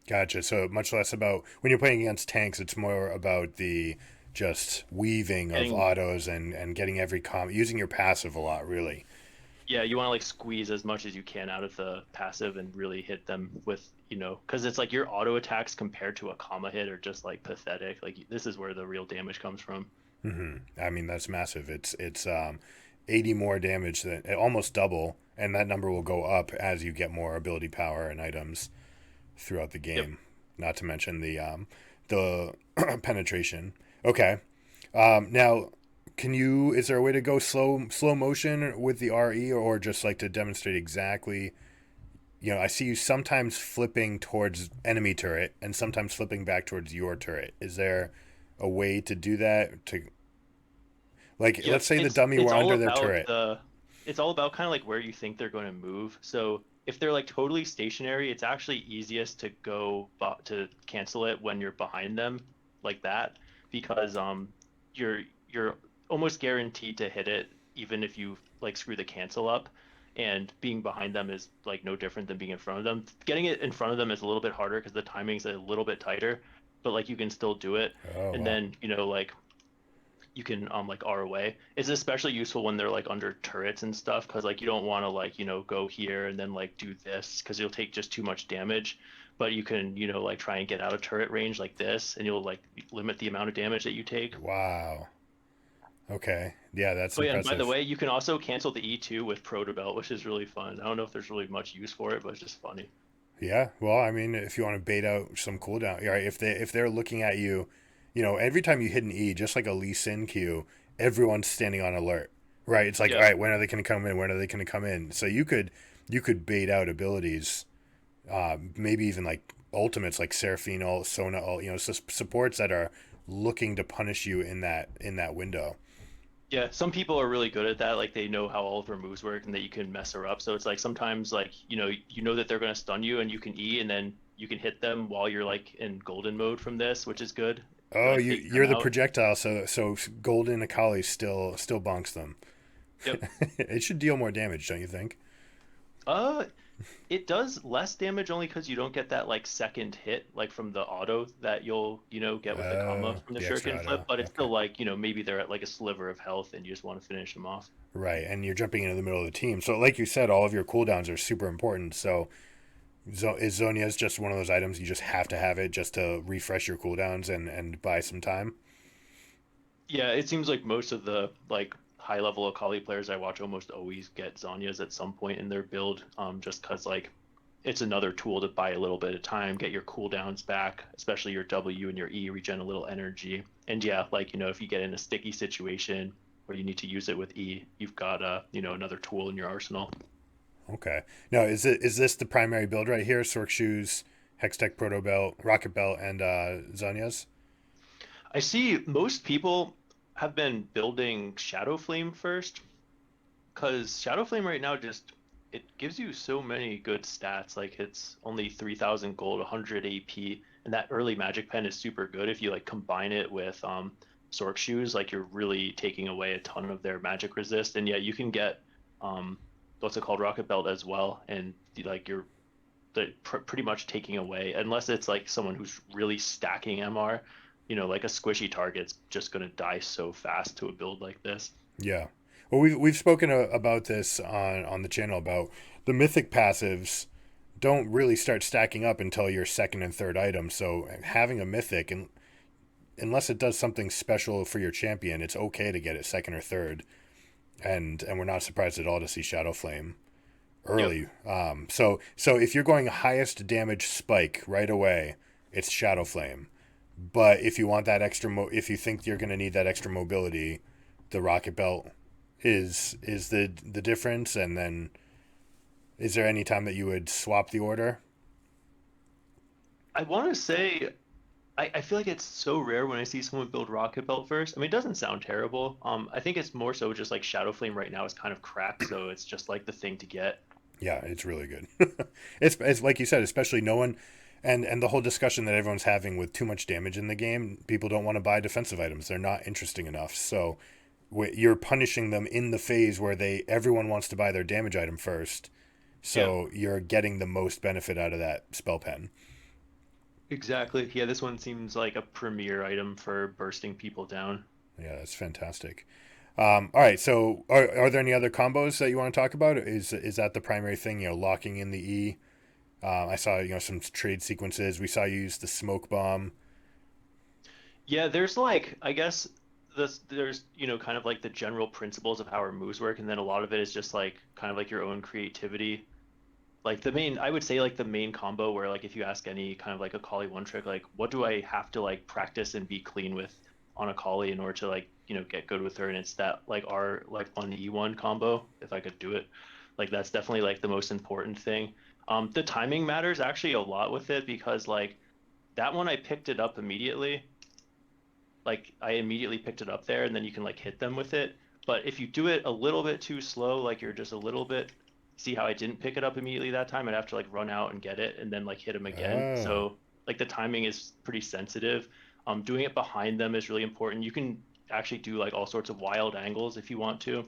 Speaker 1: Gotcha. So much less about when you're playing against tanks, it's more about the just weaving of
Speaker 2: Getting
Speaker 1: autos and getting every using your passive a lot, really.
Speaker 2: Yeah, you want to like squeeze as much as you can out of the passive and really hit them with, because it's like your auto attacks compared to a comma hit are just like pathetic. Like this is where the real damage comes from.
Speaker 1: I mean that's massive. It's 80 more damage than almost double, and that number will go up as you get more ability power and items throughout the
Speaker 2: Yep.
Speaker 1: game. Not to mention the penetration. Okay. Now, can you? Is there a way to go slow motion with the RE, or just like to demonstrate exactly? You know, I see you sometimes flipping towards enemy turret and sometimes flipping back towards your turret. Is there a way to do that? To like, let's
Speaker 2: Yep.
Speaker 1: say the
Speaker 2: It's
Speaker 1: dummy
Speaker 2: it's
Speaker 1: were
Speaker 2: all
Speaker 1: under their
Speaker 2: about
Speaker 1: turret.
Speaker 2: kind of like where you think they're going to move. So if they're like totally stationary, it's actually easiest to to cancel it when you're behind them like that, because you're you're almost guaranteed to hit it even if you like screw the cancel up. And being behind them is like no different than being in front of them. Getting it in front of them is a little bit harder because the timing's a little bit tighter, but like you can still do it.
Speaker 1: Oh
Speaker 2: And
Speaker 1: well.
Speaker 2: then, like you can like R away. It's especially useful when they're like under turrets and stuff, because like you don't want to like, go here and then like do this because you'll take just too much damage. But you can, like try and get out of turret range like this, and you'll like limit the amount of damage that you take.
Speaker 1: Wow. Okay. Yeah, that's
Speaker 2: Oh yeah, and by the
Speaker 1: impressive.
Speaker 2: way, you can also cancel the E2 with Protobelt, which is really fun. I don't know if there's really much use for it, but it's just funny.
Speaker 1: Yeah, well, I mean, if you want to bait out some cooldown, right? If they're looking at you, you know, every time you hit an E, just like a Lee Sin Q, everyone's standing on alert, right? It's like, all
Speaker 2: Yep.
Speaker 1: right, when are they going to come in? When are they going to come in? So you could bait out abilities, maybe even like ultimates like Seraphine ult, Sona ult, you know, supports that are looking to punish you in that window.
Speaker 2: Yeah, some people are really good at that. Like they know how all of her moves work and that you can mess her up. So it's like sometimes like, you know that they're going to stun you and you can E and then you can hit them while you're like in golden mode from this, which is good.
Speaker 1: Oh,
Speaker 2: Like takes them
Speaker 1: you're the
Speaker 2: out.
Speaker 1: projectile, so Golden Akali still bonks them.
Speaker 2: Yep.
Speaker 1: It should deal more damage, don't you think?
Speaker 2: Uh, it does less damage only because you don't get that like second hit like from the auto that you'll, get with the comma from the
Speaker 1: The extra
Speaker 2: Shuriken
Speaker 1: auto.
Speaker 2: Flip, but it's
Speaker 1: Okay.
Speaker 2: still like, maybe they're at like a sliver of health and you just want to finish them off.
Speaker 1: Right, and you're jumping into the middle of the team. So, like you said, all of your cooldowns are super important. So, is Zonia's just one of those items you just have to have it just to refresh your cooldowns and buy some time?
Speaker 2: Yeah, it seems like most of the like high level Akali players I watch almost always get Zanyas at some point in their build, just because like it's another tool to buy a little bit of time, get your cooldowns back, especially your W and your E, regen a little energy. And yeah, like if you get in a sticky situation where you need to use it with E, you've got another tool in your arsenal.
Speaker 1: Okay. Now, is this the primary build right here? Sork shoes, Hextech Proto Belt, Rocket Belt, and Zonia's?
Speaker 2: I see most people have been building Shadow Flame first, because Shadow Flame right now just it gives you so many good stats. Like it's only 3,000 gold, 100 AP, and that early magic pen is super good if you like combine it with Sork shoes. Like you're really taking away a ton of their magic resist, and yeah, you can get um what's it called, rocket belt as well, and like you're pretty much taking away, unless it's like someone who's really stacking MR. Like a squishy target's just gonna die so fast to a build like this.
Speaker 1: Yeah. Well, we've spoken about this on the channel about the mythic passives don't really start stacking up until your second and third item. So having a mythic, and unless it does something special for your champion, it's okay to get it second or third. And we're not surprised at all to see Shadow Flame
Speaker 2: Yep.
Speaker 1: early. So if you're going highest damage spike right away, it's Shadow Flame. But if you want that extra, if you think you're going to need that extra mobility, the rocket belt is the difference. And then, is there any time that you would swap the order?
Speaker 2: I want to say I feel like it's so rare when I see someone build Rocket Belt first. I mean, it doesn't sound terrible. I think it's more so just like Shadow Flame right now is kind of cracked, so it's just like the thing to get.
Speaker 1: Yeah, it's really good. It's like you said, especially no one, and the whole discussion that everyone's having with too much damage in the game. People don't want to buy defensive items; they're not interesting enough. So you're punishing them in the phase where everyone wants to buy their damage item first.
Speaker 2: Yeah,
Speaker 1: So you're getting the most benefit out of that spell pen.
Speaker 2: exactly. Yeah, this one seems like a premier item for bursting people down.
Speaker 1: Yeah, that's fantastic. All right, so are there any other combos that you want to talk about? Is that the primary thing? Locking in the E. I saw some trade sequences. We saw you use the smoke bomb.
Speaker 2: Yeah, there's like I guess there's kind of like the general principles of how our moves work, and then a lot of it is just like kind of like your own creativity. Like I would say like the main combo where like if you ask any kind of like Akali one trick, like what do I have to like practice and be clean with on Akali in order to like get good with her, and it's that like R like 1E1 combo if I could do it. Like that's definitely like the most important thing. The timing matters actually a lot with it because like that one I picked it up immediately. Like I immediately picked it up there, and then you can like hit them with it. But if you do it a little bit too slow, like you're just a little bit, see how I didn't pick it up immediately that time? I'd have to like run out and get it and then like hit them again.
Speaker 1: Oh,
Speaker 2: So like the timing is pretty sensitive. Doing it behind them is really important. You can actually do like all sorts of wild angles if you want to.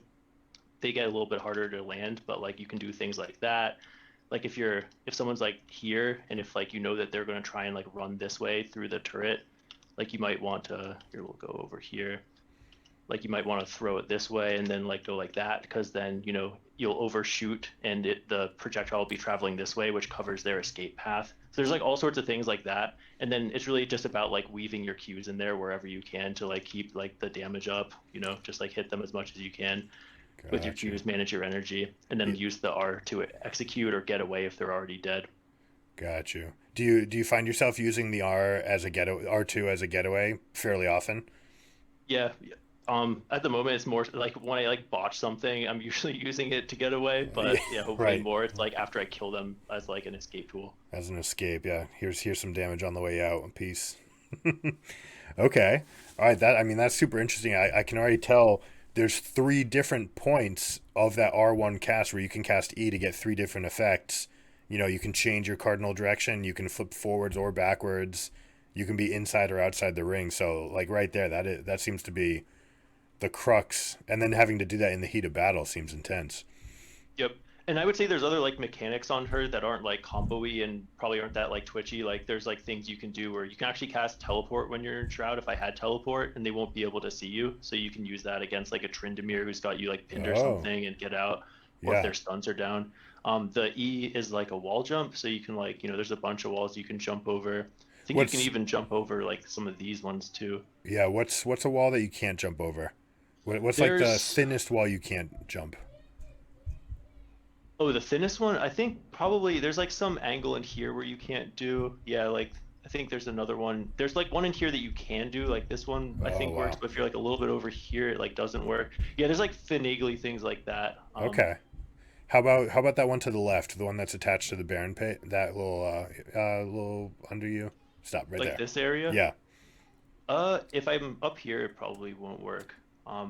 Speaker 2: They get a little bit harder to land, but like you can do things like that. Like if someone's like here and if like that they're going to try and like run this way through the turret, like you might want to, here we'll go over here, like you might want to throw it this way and then like go like that, because then you'll overshoot and the projectile will be traveling this way, which covers their escape path. So there's like all sorts of things like that, and then it's really just about like weaving your cues in there wherever you can to like keep like the damage up, just like hit them as much as you can with your
Speaker 1: gotcha.
Speaker 2: cues, manage your energy, and then
Speaker 1: Yeah,
Speaker 2: use the R to execute or get away if they're already dead.
Speaker 1: got you. Do you find yourself using the R2 as a getaway fairly often?
Speaker 2: Yeah. At the moment, it's more like when I like botch something, I'm usually using it to get away.
Speaker 1: Yeah,
Speaker 2: But yeah, hopefully
Speaker 1: right.
Speaker 2: more. It's like after I kill them as like an escape tool.
Speaker 1: As an escape, yeah. Here's some damage on the way out. Peace. Okay. All right. That's super interesting. I can already tell there's three different points of that R1 cast where you can cast E to get three different effects. You can change your cardinal direction. You can flip forwards or backwards. You can be inside or outside the ring. So like right there, that seems to be the crux. And then having to do that in the heat of battle seems intense.
Speaker 2: Yep. And I would say there's other like mechanics on her that aren't like combo-y and probably aren't that like twitchy. Like there's like things you can do where you can actually cast teleport when you're in Shroud if I had teleport and they won't be able to see you. So you can use that against like a Tryndamere who's got you like pinned or
Speaker 1: Oh,
Speaker 2: something and get out, or if
Speaker 1: yeah.
Speaker 2: their stuns are down. The E is like a wall jump, so you can like, there's a bunch of walls you can jump over. I think you can
Speaker 1: What's
Speaker 2: even jump over like some of these ones too.
Speaker 1: yeah? What's a wall that you can't jump over? What's like the
Speaker 2: There's
Speaker 1: thinnest wall you can't jump?
Speaker 2: Oh, the thinnest one? I think probably there's like some angle in here where you can't do. Yeah, like I think there's another one. There's like one in here that you can do. Like this one I
Speaker 1: Oh
Speaker 2: think works,
Speaker 1: wow.
Speaker 2: but if you're like a little bit over here, it like doesn't work. Yeah, there's like finagly things like that.
Speaker 1: Okay. How about that one to the left, the one that's attached to the Baron pit, that little under you? Stop right
Speaker 2: Like
Speaker 1: there.
Speaker 2: this area.
Speaker 1: Yeah.
Speaker 2: If I'm up here, it probably won't work.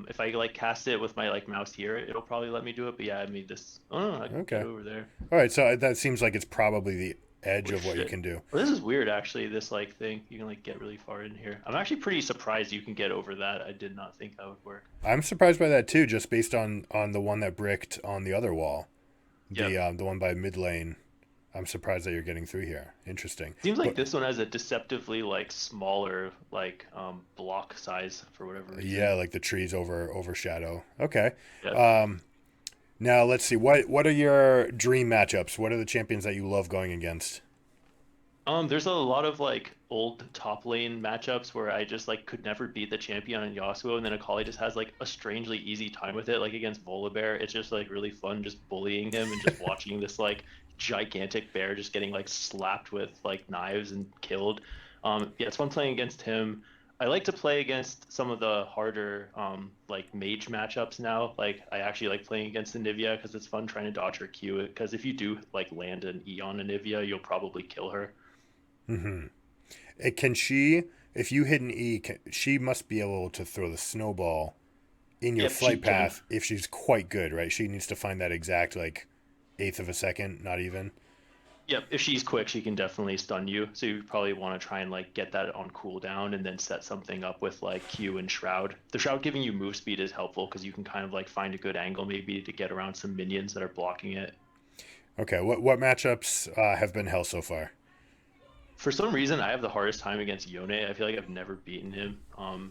Speaker 2: If I like cast it with my like mouse here, it'll probably let me do it. But yeah, I mean this. Oh, I can get
Speaker 1: Okay.
Speaker 2: over there.
Speaker 1: All right. So that seems like it's probably the edge
Speaker 2: Holy
Speaker 1: of what you
Speaker 2: shit.
Speaker 1: can do.
Speaker 2: Well, this is weird actually. This like thing you can like get really far in here. I'm actually pretty surprised you can get over that. I did not think that would work.
Speaker 1: I'm surprised by that too, just based on the one that bricked on the other wall,
Speaker 2: Yep.
Speaker 1: the one by mid lane. I'm surprised that you're getting through here. Interesting.
Speaker 2: Seems like
Speaker 1: But
Speaker 2: this one has a deceptively like smaller like block size for whatever
Speaker 1: yeah,
Speaker 2: reason.
Speaker 1: like the trees overshadow. Okay.
Speaker 2: Yep.
Speaker 1: Um, Now let's see. What are your dream matchups? What are the champions that you love going against?
Speaker 2: There's a lot of like old top lane matchups where I just like could never beat the champion on Yasuo, and then Akali just has like a strangely easy time with it. Like against Volibear, it's just like really fun just bullying him and just watching this like gigantic bear just getting like slapped with like knives and killed. Yeah, it's fun playing against him. I like to play against some of the harder like mage matchups now. Like I actually like playing against the Nivea because it's fun trying to dodge her Q. Because if you do like land an E on a Nivea, you'll probably kill her.
Speaker 1: Hmm. Can she? If you hit an E, she must be able to throw the snowball in your
Speaker 2: Yep, she
Speaker 1: flight
Speaker 2: can.
Speaker 1: path if she's quite good, right? She needs to find that exact like eighth of a second, not even.
Speaker 2: Yep, if she's quick, she can definitely stun you. So you probably want to try and like get that on cooldown and then set something up with like Q and Shroud. The Shroud giving you move speed is helpful because you can kind of like find a good angle maybe to get around some minions that are blocking it.
Speaker 1: Okay. What matchups have been hell so far?
Speaker 2: For some reason, I have the hardest time against Yone. I feel like I've never beaten him.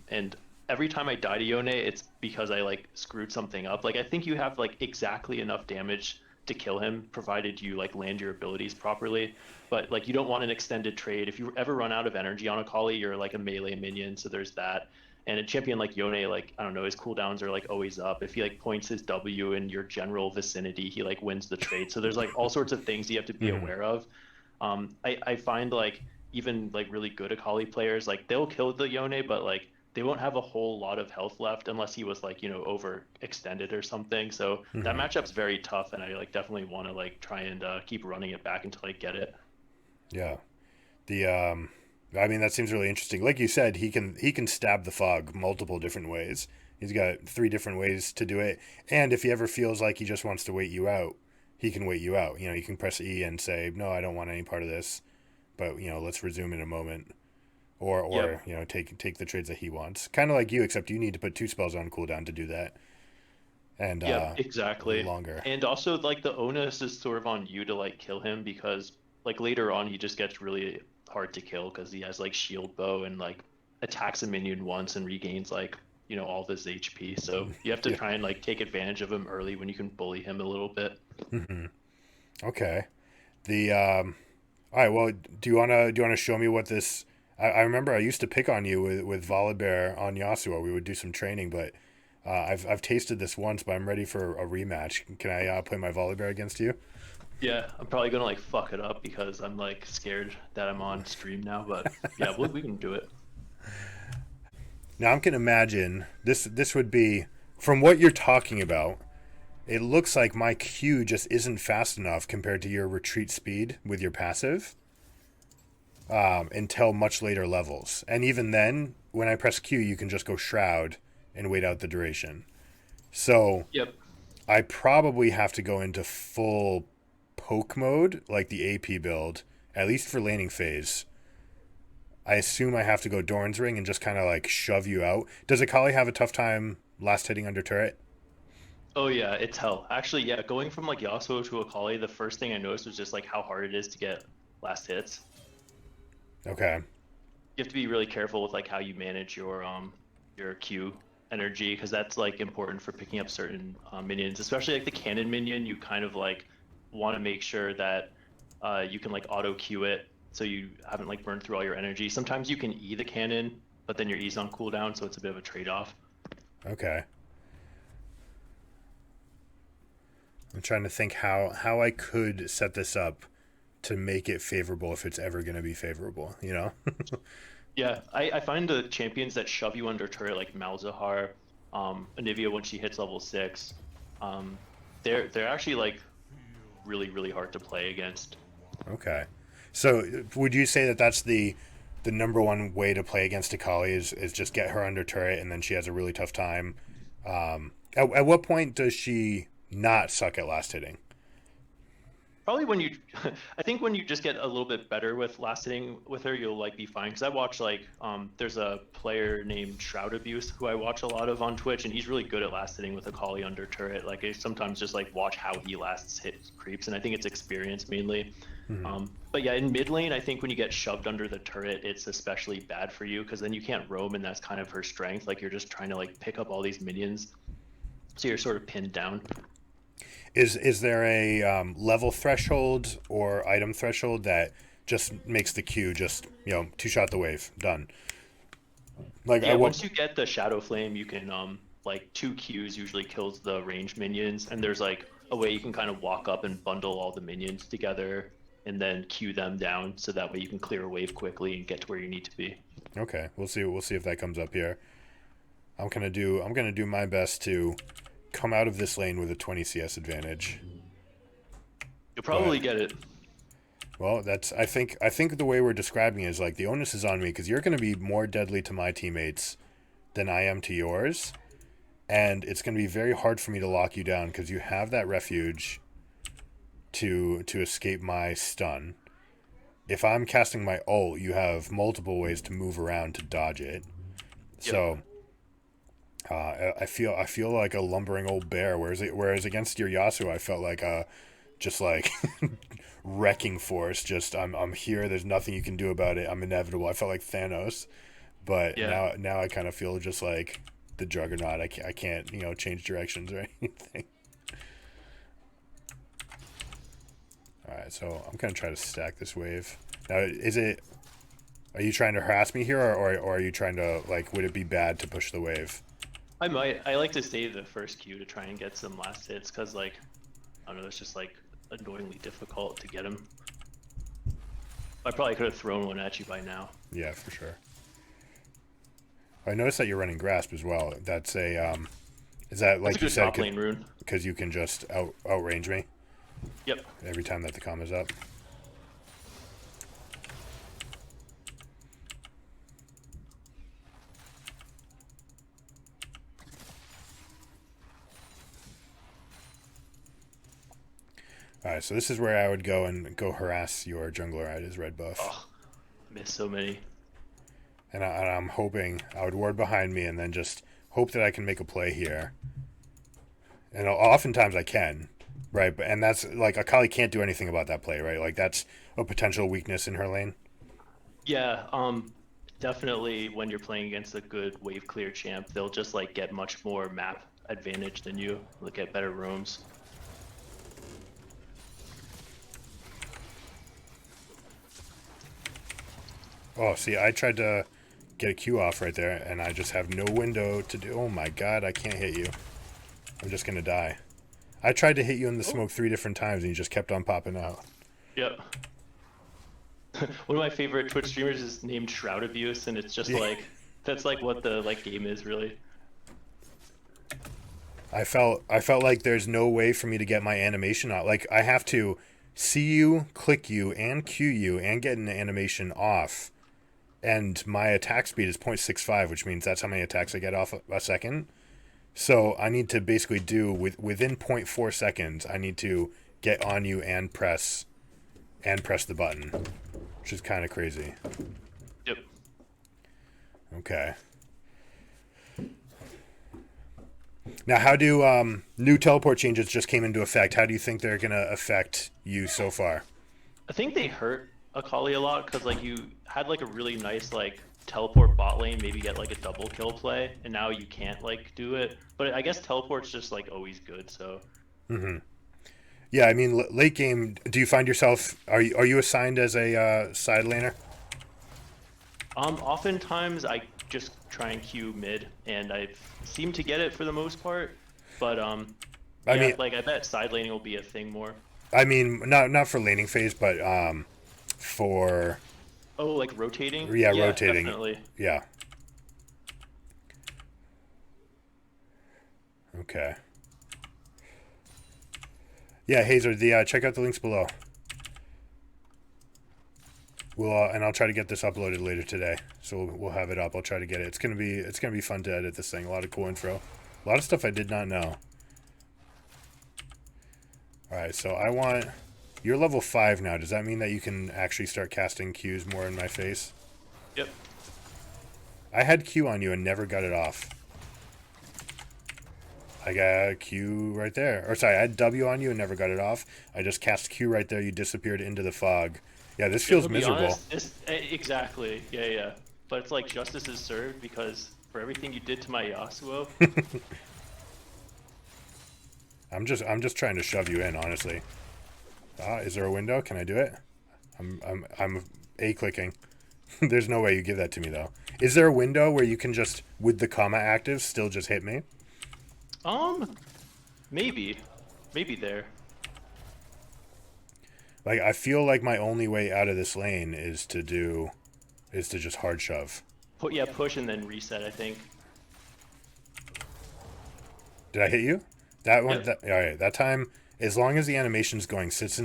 Speaker 2: And every time I die to Yone, it's because I like screwed something up. Like I think you have like exactly enough damage to kill him, provided you like land your abilities properly. But like you don't want an extended trade. If you ever run out of energy on Akali, you're like a melee minion, so there's that. And a champion like Yone, like I don't know, his cooldowns are like always up. If he like points his W in your general vicinity, he like wins the trade. So there's like all sorts of things you have to be
Speaker 1: Hmm.
Speaker 2: aware of. I find like even like really good Akali players, like they'll kill the Yone, but like they won't have a whole lot of health left unless he was like, overextended or something. So that
Speaker 1: Hmm.
Speaker 2: matchup's very tough, and I like definitely want to like try and keep running it back until I get it.
Speaker 1: Yeah. The I mean that seems really interesting. Like you said, he can stab the fog multiple different ways. He's got three different ways to do it. And if he ever feels like he just wants to wait you out, he can wait you out. You can press E and say, "No, I don't want any part of this." But, let's resume in a moment. Or
Speaker 2: Yep.
Speaker 1: take the trades that he wants. Kind of like you, except you need to put two spells on cooldown to do that. And
Speaker 2: Yep,
Speaker 1: a little
Speaker 2: exactly.
Speaker 1: longer.
Speaker 2: And also like the onus is sort of on you to like kill him because like later on he just gets really hard to kill because he has like shield bow and like attacks a minion once and regains like all of his HP. So you have to
Speaker 1: Yeah.
Speaker 2: try and like take advantage of him early when you can bully him a little bit.
Speaker 1: Hmm. Okay. The All right. Well, do you wanna show me what this? I remember I used to pick on you with Volibear on Yasuo. We would do some training, but I've tasted this once, but I'm ready for a rematch. Can I play my Volibear against you?
Speaker 2: Yeah, I'm probably gonna like fuck it up because I'm like scared that I'm on stream now, but yeah, we can do it.
Speaker 1: Now I can imagine this would be from what you're talking about. It looks like my Q just isn't fast enough compared to your retreat speed with your passive until much later levels. And even then, when I press Q, you can just go Shroud and wait out the duration. So
Speaker 2: Yep.
Speaker 1: I probably have to go into full poke mode, like the AP build, at least for laning phase. I assume I have to go Dorn's Ring and just kind of like shove you out. Does Akali have a tough time last hitting under turret?
Speaker 2: Oh yeah, it's hell. Actually, yeah, going from like Yasuo to Akali, the first thing I noticed was just like how hard it is to get last hits.
Speaker 1: Okay.
Speaker 2: You have to be really careful with like how you manage your Q energy because that's like important for picking up certain minions, especially like the cannon minion. You kind of like want to make sure that you can like auto Q it so you haven't like burned through all your energy. Sometimes you can E the cannon, but then your E's on cooldown, so it's a bit of a trade-off.
Speaker 1: Okay. I'm trying to think how I could set this up to make it favorable if it's ever going to be favorable.
Speaker 2: Yeah, I find the champions that shove you under turret like Malzahar, Anivia when she hits level 6, um, they're actually like really hard to play against.
Speaker 1: Okay. So would you say that that's the number one way to play against Akali is just get her under turret and then she has a really tough time At what point does she not suck at last hitting?
Speaker 2: Probably when you, I think when you just get a little bit better with last hitting with her, you'll like be fine. Because I watch like, there's a player named Shroud Abuse who I watch a lot of on Twitch, and he's really good at last hitting with Akali under turret. Like I sometimes just like watch how he last hit creeps, and I think it's experience mainly. But yeah, in mid lane, I think when you get shoved under the turret, it's especially bad for you because then you can't roam, and that's kind of her strength. Like you're just trying to like pick up all these minions, so you're sort of pinned down.
Speaker 1: Is there a level threshold or item threshold that just makes the Q just, two shot the wave, done? Like
Speaker 2: Yeah, once you get the Shadow Flame, you can like 2 Qs usually kills the ranged minions, and there's like a way you can kind of walk up and bundle all the minions together and then Q them down so that way you can clear a wave quickly and get to where you need to be.
Speaker 1: Okay, we'll see if that comes up here. I'm gonna do my best to come out of this lane with a 20 CS advantage.
Speaker 2: You'll probably get it.
Speaker 1: Well, I think the way we're describing it is like the onus is on me because you're going to be more deadly to my teammates than I am to yours, and it's going to be very hard for me to lock you down because you have that refuge to escape my stun. If I'm casting my ult, you have multiple ways to move around to dodge it. Yep. So I feel like a lumbering old bear, whereas against your Yasuo, I felt like just like wrecking force. Just I'm here. There's nothing you can do about it. I'm inevitable. I felt like Thanos, but now I kind of feel just like the Juggernaut. I can't change directions or anything. All right, so I'm gonna try to stack this wave. Now, are you trying to harass me here, or are you trying to would it be bad to push the wave?
Speaker 2: I might. I like to save the first Q to try and get some last hits because I don't know, it's just annoyingly difficult to get him. I probably could have thrown one at you by now.
Speaker 1: Yeah, for sure. I noticed that you're running Grasp as well. That's is that like you said, because you can just outrange me?
Speaker 2: Yep.
Speaker 1: Every time that the comma's up. Alright, so this is where I would go harass your jungler at his red buff.
Speaker 2: Oh, I missed so many.
Speaker 1: And I'm hoping I would ward behind me and then just hope that I can make a play here. And oftentimes I can, right? And that's Akali can't do anything about that play, right? Like that's a potential weakness in her lane.
Speaker 2: Yeah, definitely when you're playing against a good wave clear champ, they'll just get much more map advantage than you. They'll get better roams.
Speaker 1: Oh, see, I tried to get a Q off right there, and I just have no window to do. Oh my god, I can't hit you. I'm just gonna die. I tried to hit you in the smoke 3 different times, and you just kept on popping out.
Speaker 2: Yep. One of my favorite Twitch streamers is named Shroud Abuse, and it's just that's what the game is really.
Speaker 1: I felt like there's no way for me to get my animation out. Like I have to see you, click you, and Q you, and get an animation off. And my attack speed is 0.65, which means that's how many attacks I get off a second. So I need to basically do within 0.4 seconds. I need to get on you and press the button, which is kind of crazy.
Speaker 2: Yep.
Speaker 1: Okay. Now, how do new teleport changes just came into effect? How do you think they're gonna affect you so far?
Speaker 2: I think they hurt Akali a lot because you had a really nice teleport bot lane, maybe get a double kill play, and now you can't do it. But I guess teleport's just always good. So.
Speaker 1: Mm-hmm. Yeah, I mean late game. Do you find yourself are you assigned as a side laner?
Speaker 2: Oftentimes I just try and queue mid, and I seem to get it for the most part. But I mean, I bet side laning will be a thing more.
Speaker 1: I mean, not for laning phase, but for.
Speaker 2: Oh, rotating?
Speaker 1: Yeah, rotating.
Speaker 2: Definitely.
Speaker 1: Yeah. Okay. Yeah, Hazer, check out the links below. And I'll try to get this uploaded later today, so we'll have it up. I'll try to get it. It's gonna be fun to edit this thing. A lot of cool info. A lot of stuff I did not know. Alright, so I want... You're level 5 now. Does that mean that you can actually start casting Qs more in my face?
Speaker 2: Yep.
Speaker 1: I had Q on you and never got it off. I got a Q right there. Or sorry, I had W on you and never got it off. I just cast Q right there. You disappeared into the fog. Yeah, this feels miserable.
Speaker 2: Exactly. Yeah. But it's like justice is served because for everything you did to my Yasuo.
Speaker 1: I'm just trying to shove you in, honestly. Is there a window? Can I do it? I'm A clicking. There's no way you give that to me though. Is there a window where you can just, with the comma active, still just hit me?
Speaker 2: Maybe there.
Speaker 1: Like, I feel like my only way out of this lane is to just hard shove.
Speaker 2: Push and then reset, I think.
Speaker 1: Did I hit you? That one,
Speaker 2: Yep.
Speaker 1: all right, that time, as long as the animation's going, since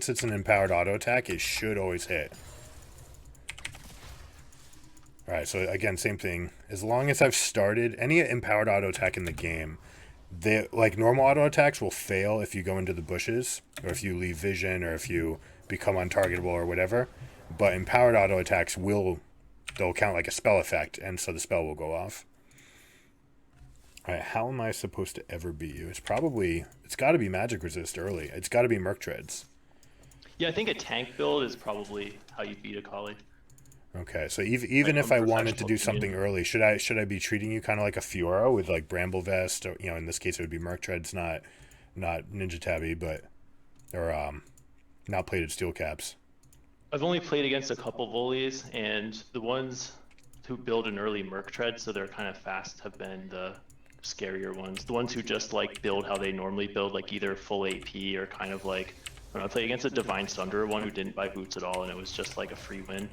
Speaker 1: it's an empowered auto attack, it should always hit. All right, so again, same thing. As long as I've started any empowered auto attack in the game, like normal auto attacks will fail if you go into the bushes or if you leave vision or if you become untargetable or whatever. But empowered auto attacks they'll count like a spell effect, and so the spell will go off. All right, how am I supposed to ever beat you? It's got to be magic resist early. It's got to be Merc Treads.
Speaker 2: Yeah, I think a tank build is probably how you beat Akali.
Speaker 1: Okay, so even
Speaker 2: Like,
Speaker 1: if I wanted to do
Speaker 2: opinion.
Speaker 1: something early, should I be treating you kind of like a Fiora with like Bramble Vest, or in this case it would be Merc Treads, not Ninja Tabby, but or not plated steel caps.
Speaker 2: I've only played against a couple Volies, and the ones who build an early Merc Tread, so they're kind of fast, have been the scarier ones. The ones who just like build how they normally build, like either full AP or kind of like, I don't know, I played against a Divine Sunder one who didn't buy boots at all, and it was just like a free win.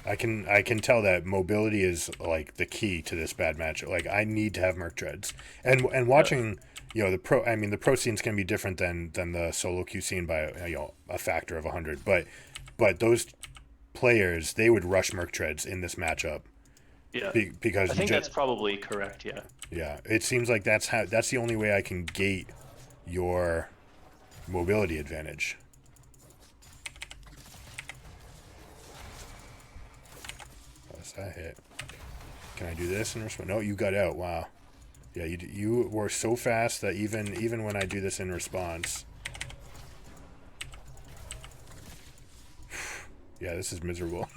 Speaker 1: I can tell that mobility is like the key to this bad match. Like, I need to have Merc Treads, and watching the pro scenes can be different than the solo queue scene by a factor of 100. But those players, they would rush Merc Treads in this matchup.
Speaker 2: Yeah,
Speaker 1: Because
Speaker 2: I think that's probably correct. Yeah.
Speaker 1: Yeah, it seems like that's the only way I can gate your mobility advantage. What's that hit? Can I do this in response? No, you got out. Wow. Yeah, you were so fast that even when I do this in response. Yeah, this is miserable.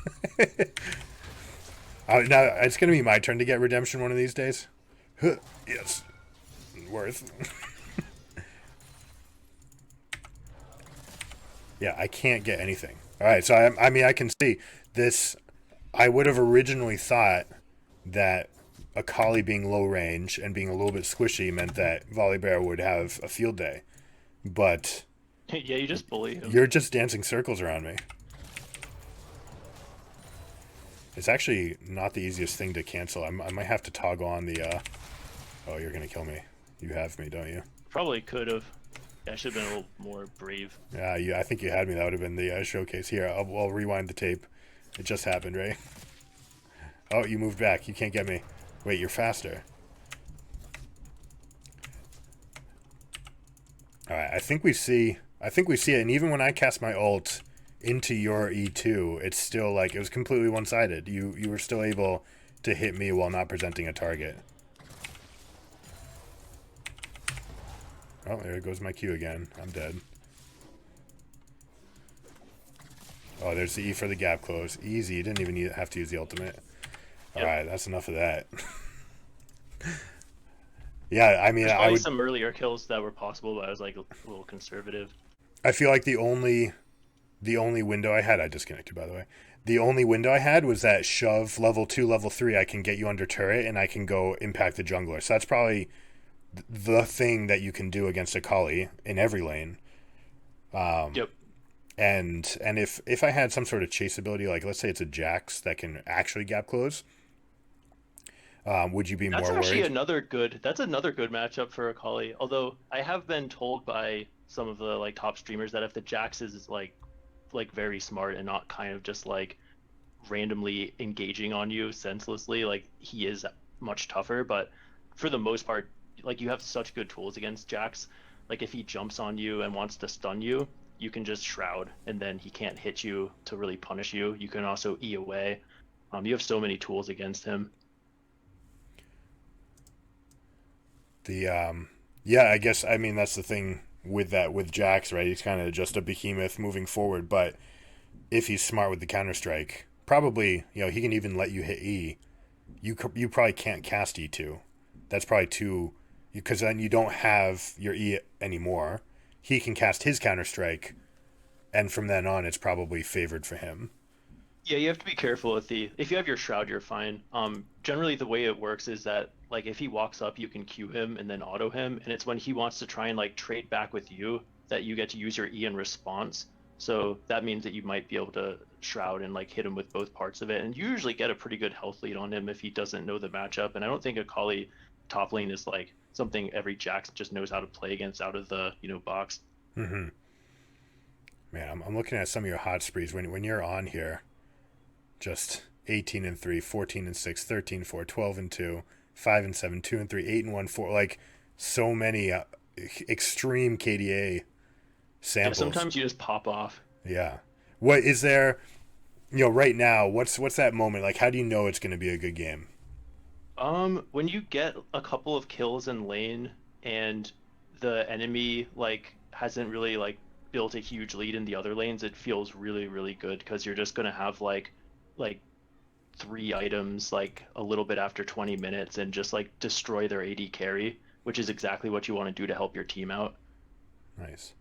Speaker 1: Now it's gonna be my turn to get redemption one of these days. Yes, worth. Yeah, I can't get anything. All right, so I can see this. I would have originally thought that Akali being low range and being a little bit squishy meant that Volibear would have a field day, but
Speaker 2: Yeah, you just bully him.
Speaker 1: you're just dancing circles around me. It's actually not the easiest thing to cancel. I might have to toggle on the... Oh, you're going to kill me. You have me, don't you?
Speaker 2: Probably could have. Yeah, I should have been a little more brave.
Speaker 1: Yeah, I think you had me. That would have been the showcase. Here, I'll rewind the tape. It just happened, right? Oh, you moved back. You can't get me. Wait, you're faster. Alright, I think we see it, and even when I cast my ult into your E2, it's still like it was completely one-sided. You were still able to hit me while not presenting a target. Oh, there goes my Q again. I'm dead. Oh, there's the E for the gap close. Easy. You didn't even have to use the ultimate.
Speaker 2: Yep.
Speaker 1: Alright, that's enough of that. Yeah, I mean,
Speaker 2: There's probably some earlier kills that were possible, but I was like a little conservative.
Speaker 1: I feel like the only window I had, I disconnected by the way. The only window I had was that shove level 2, level 3, I can get you under turret and I can go impact the jungler. So that's probably the thing that you can do against Akali in every lane.
Speaker 2: Yep.
Speaker 1: And if I had some sort of chase ability, like let's say it's a Jax that can actually gap close, would you be more worried?
Speaker 2: That's another good matchup for Akali. Although I have been told by some of the like top streamers that if the Jax is like very smart and not kind of just like randomly engaging on you senselessly, like he is much tougher. But for the most part, like you have such good tools against Jax. Like if he jumps on you and wants to stun you, you can just shroud, and then he can't hit you to really punish you. You can also E away. You have so many tools against him.
Speaker 1: The yeah, I guess I mean that's the thing with that with Jax, right? He's kind of just a behemoth moving forward, but if he's smart with the counter strike, probably he can even let you hit E. You probably can't cast E2. That's probably too, because then you don't have your E anymore. He can cast his counter strike, and from then on, it's probably favored for him.
Speaker 2: Yeah, you have to be careful with the if you have your shroud, you're fine. Generally the way it works is that like if he walks up, you can Q him and then auto him, and it's when he wants to try and like trade back with you that you get to use your E in response. So that means that you might be able to shroud and like hit him with both parts of it, and you usually get a pretty good health lead on him if he doesn't know the matchup. And I don't think Akali top lane is like something every Jax just knows how to play against out of the box.
Speaker 1: Mm-hmm. Man, I'm looking at some of your hot sprees when you're on here. Just 18 and 3, 14 and 6, 13 4, 12 and 2, 5 and 7, 2 and 3, 8 and 1, 4. Like so many extreme KDA samples.
Speaker 2: Yeah, sometimes you just pop off.
Speaker 1: Yeah. What is there? Right now, what's that moment like? How do you know it's going to be a good game?
Speaker 2: When you get a couple of kills in lane and the enemy like hasn't really like built a huge lead in the other lanes, it feels really, really good because you're just gonna have like three items like a little bit after 20 minutes and just like destroy their AD carry, which is exactly what you want to do to help your team out.
Speaker 1: Nice.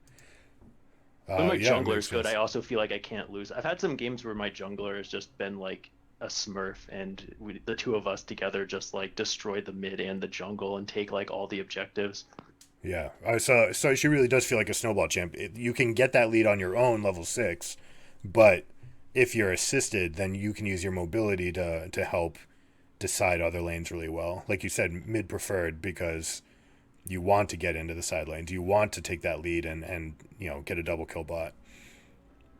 Speaker 2: When my
Speaker 1: Yeah, it
Speaker 2: jungler
Speaker 1: makes
Speaker 2: is good,
Speaker 1: sense.
Speaker 2: I also feel like I can't lose. I've had some games where my jungler has just been like a smurf, and the two of us together just like destroy the mid and the jungle and take like all the objectives.
Speaker 1: Yeah. So she really does feel like a snowball champ. You can get that lead on your own level 6, but if you're assisted, then you can use your mobility to help decide other lanes really well. Like you said, mid preferred because you want to get into the side lanes. You want to take that lead and get a double kill bot.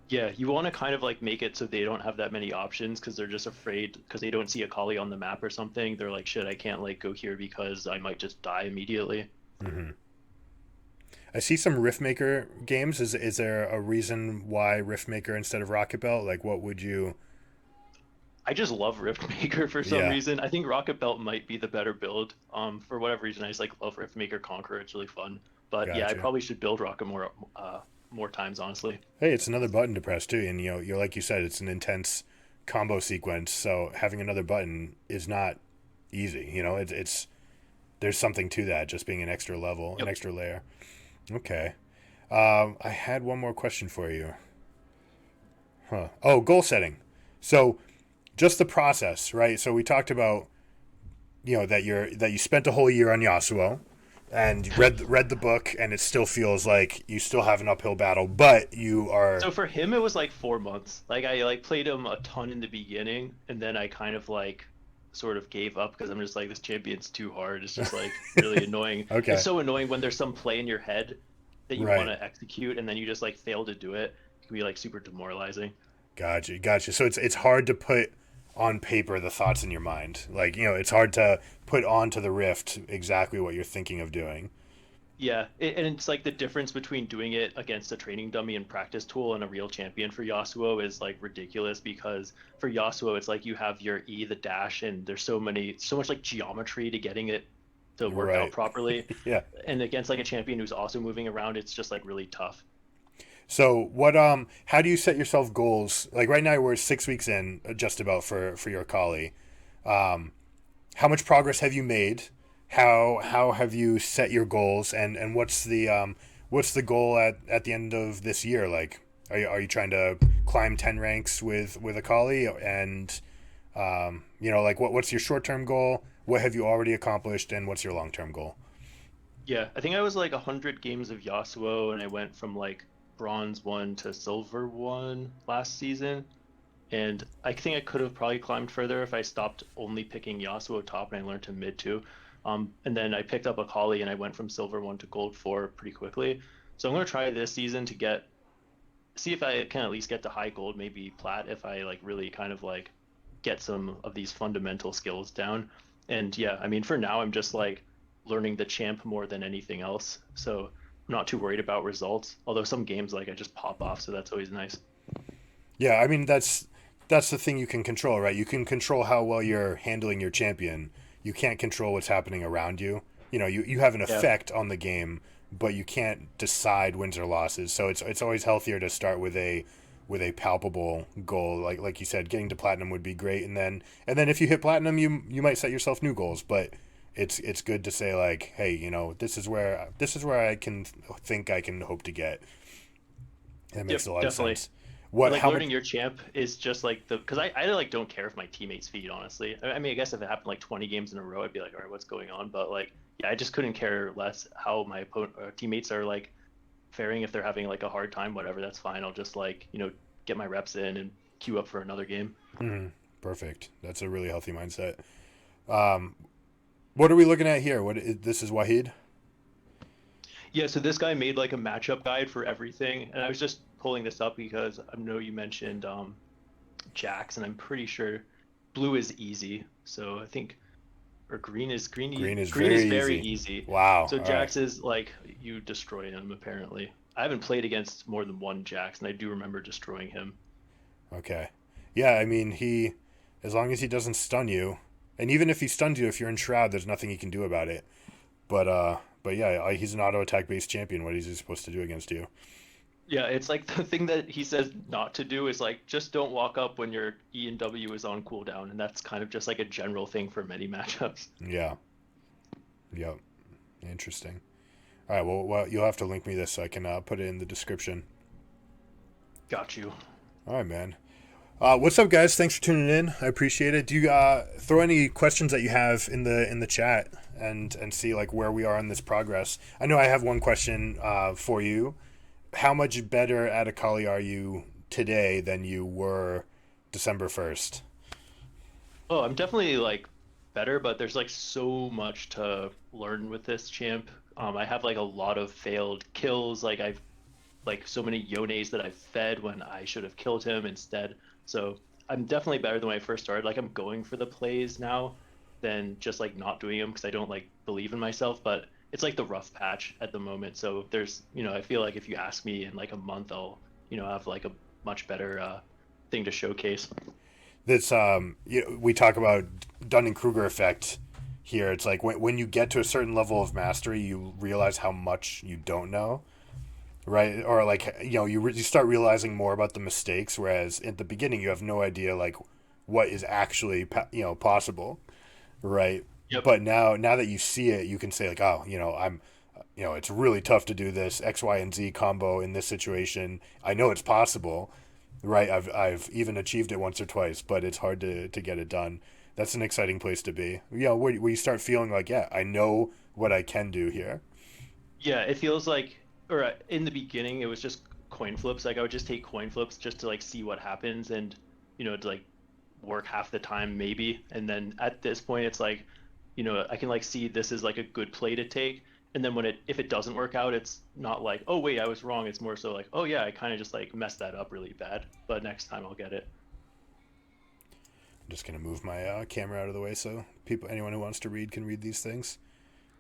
Speaker 2: Yeah, you want to kind of like make it so they don't have that many options because they're just afraid because they don't see Akali on the map or something. They're like, shit, I can't like go here because I might just die immediately.
Speaker 1: Mm-hmm. I see some Riftmaker games. Is there a reason why Riftmaker instead of Rocket Belt? Like, what would you?
Speaker 2: I just love Riftmaker for some
Speaker 1: Yeah,
Speaker 2: reason. I think Rocket Belt might be the better build. For whatever reason, I just like love Riftmaker Conqueror. It's really fun. But yeah, I
Speaker 1: gotcha.
Speaker 2: probably should build Rocket more times, honestly.
Speaker 1: Hey, it's another button to press too, and you like you said, it's an intense combo sequence. So having another button is not easy. It's there's something to that, just being an extra level, an
Speaker 2: Yep.
Speaker 1: extra layer. Okay. I had one more question for you. Huh. Oh, goal setting. So just the process, right? So we talked about that you spent a whole year on Yasuo and read the book, and it still feels like you still have an uphill battle, but you are
Speaker 2: So for him, it was like 4 months. Like I like played him a ton in the beginning, and then I kind of like sort of gave up because I'm just like this champion's too hard. It's just like really annoying. It's
Speaker 1: okay,
Speaker 2: so annoying when there's some play in your head that you want
Speaker 1: right?
Speaker 2: to execute, and then you just like fail to do it. It can be like super demoralizing.
Speaker 1: Gotcha. So it's hard to put on paper the thoughts in your mind. Like it's hard to put onto the Rift exactly what you're thinking of doing.
Speaker 2: Yeah, and it's like the difference between doing it against a training dummy and practice tool and a real champion for Yasuo is like ridiculous because for Yasuo it's like you have your E, the dash, and there's so much like geometry to getting it to work out
Speaker 1: Right.
Speaker 2: properly.
Speaker 1: Yeah.
Speaker 2: And against like a champion who's also moving around, it's just like really tough.
Speaker 1: So how do you set yourself goals? Like right now we're 6 weeks in just about for your Akali. Um how much progress have you made? How have you set your goals and what's the goal at the end of this year? Like are you trying to climb 10 ranks with Akali and like what's your short-term goal? What have you already accomplished and what's your long-term goal?
Speaker 2: Yeah, I think I was like 100 games of Yasuo and I went from like bronze 1 to silver 1 last season. And I think I could have probably climbed further if I stopped only picking Yasuo top and I learned to mid 2. And then I picked up Akali and I went from silver 1 to gold 4 pretty quickly. So I'm going to try this season to see if I can at least get to high gold, maybe plat, if I like really kind of like get some of these fundamental skills down. And yeah, I mean, for now, I'm just like learning the champ more than anything else. So I'm not too worried about results. Although some games like I just pop off, so that's always nice.
Speaker 1: Yeah, I mean that's the thing you can control, right? You can control how well you're handling your champion. You can't control what's happening around you. You know, you have an
Speaker 2: Yeah.
Speaker 1: effect on the game, but you can't decide wins or losses. So it's always healthier to start with a palpable goal. Like you said, getting to platinum would be great, and then if you hit platinum, you might set yourself new goals. But it's good to say like, hey, you know, this is where I can think I can hope to get. And it
Speaker 2: Yep,
Speaker 1: makes a lot of
Speaker 2: definitely.
Speaker 1: sense.
Speaker 2: And
Speaker 1: What?
Speaker 2: like
Speaker 1: How much?
Speaker 2: learning your champ is just like the because I like don't care if my teammates feed, honestly. I mean, I guess if it happened like 20 games in a row, I'd be like, all right, what's going on? But like, yeah, I just couldn't care less how my teammates are like faring. If they're having like a hard time, whatever, that's fine. I'll just like get my reps in and queue up for another game.
Speaker 1: Mhm. Perfect. That's a really healthy mindset. Um, what are we looking at here? This is Wahid?
Speaker 2: Yeah, so this guy made like a matchup guide for everything, and I was just pulling this up because I know you mentioned Jax, and I'm pretty sure blue is easy. So I think or
Speaker 1: Green is
Speaker 2: green is
Speaker 1: very
Speaker 2: very
Speaker 1: easy.
Speaker 2: easy.
Speaker 1: Wow.
Speaker 2: So
Speaker 1: All right.
Speaker 2: Jax is like you destroy him apparently. I haven't played against more than one Jax, and I do remember destroying him.
Speaker 1: Okay. Yeah, I mean, as long as he doesn't stun you, and even if he stuns you, if you're in Shroud, there's nothing he can do about it. But yeah, he's an auto attack based champion. What is he supposed to do against you?
Speaker 2: Yeah, it's like the thing that he says not to do is like just don't walk up when your E and W is on cooldown, and that's kind of just like a general thing for many matchups.
Speaker 1: Yeah. Yep. Interesting. All right. Well, you'll have to link me this so I can put it in the description.
Speaker 2: Got you.
Speaker 1: All right, man. What's up, guys? Thanks for tuning in. I appreciate it. Do you throw any questions that you have in the chat and see like where we are in this progress? I know I have one question for you. How much better at Akali are you today than you were December 1st?
Speaker 2: Oh, I'm definitely like better, but there's like so much to learn with this champ. I have like a lot of failed kills. Like I've like so many Yones that I've fed when I should have killed him instead. So I'm definitely better than when I first started. Like I'm going for the plays now than just like not doing them because I don't like believe in myself. But it's like the rough patch at the moment. So there's, I feel like if you ask me in like a month, I'll, have like a much better thing to showcase.
Speaker 1: This we talk about Dunning Kruger effect here. It's like when you get to a certain level of mastery, you realize how much you don't know, right? Or like you start realizing more about the mistakes, whereas at the beginning you have no idea like what is actually possible, right?
Speaker 2: Yep.
Speaker 1: But now that you see it, you can say like, oh, I'm it's really tough to do this X, Y, and Z combo in this situation. I know it's possible, right? I've even achieved it once or twice, but it's hard to get it done. That's an exciting place to be. Where you start feeling like, yeah, I know what I can do here.
Speaker 2: Yeah, it feels like, or in the beginning, it was just coin flips. Like I would just take coin flips just to like see what happens and, to like work half the time maybe. And then at this point, it's like, I can like see this is like a good play to take. And then if it doesn't work out, it's not like, oh wait, I was wrong. It's more so like, oh yeah, I kind of just like messed that up really bad, but next time I'll get it.
Speaker 1: I'm just gonna move my camera out of the way so anyone who wants to read can read these things.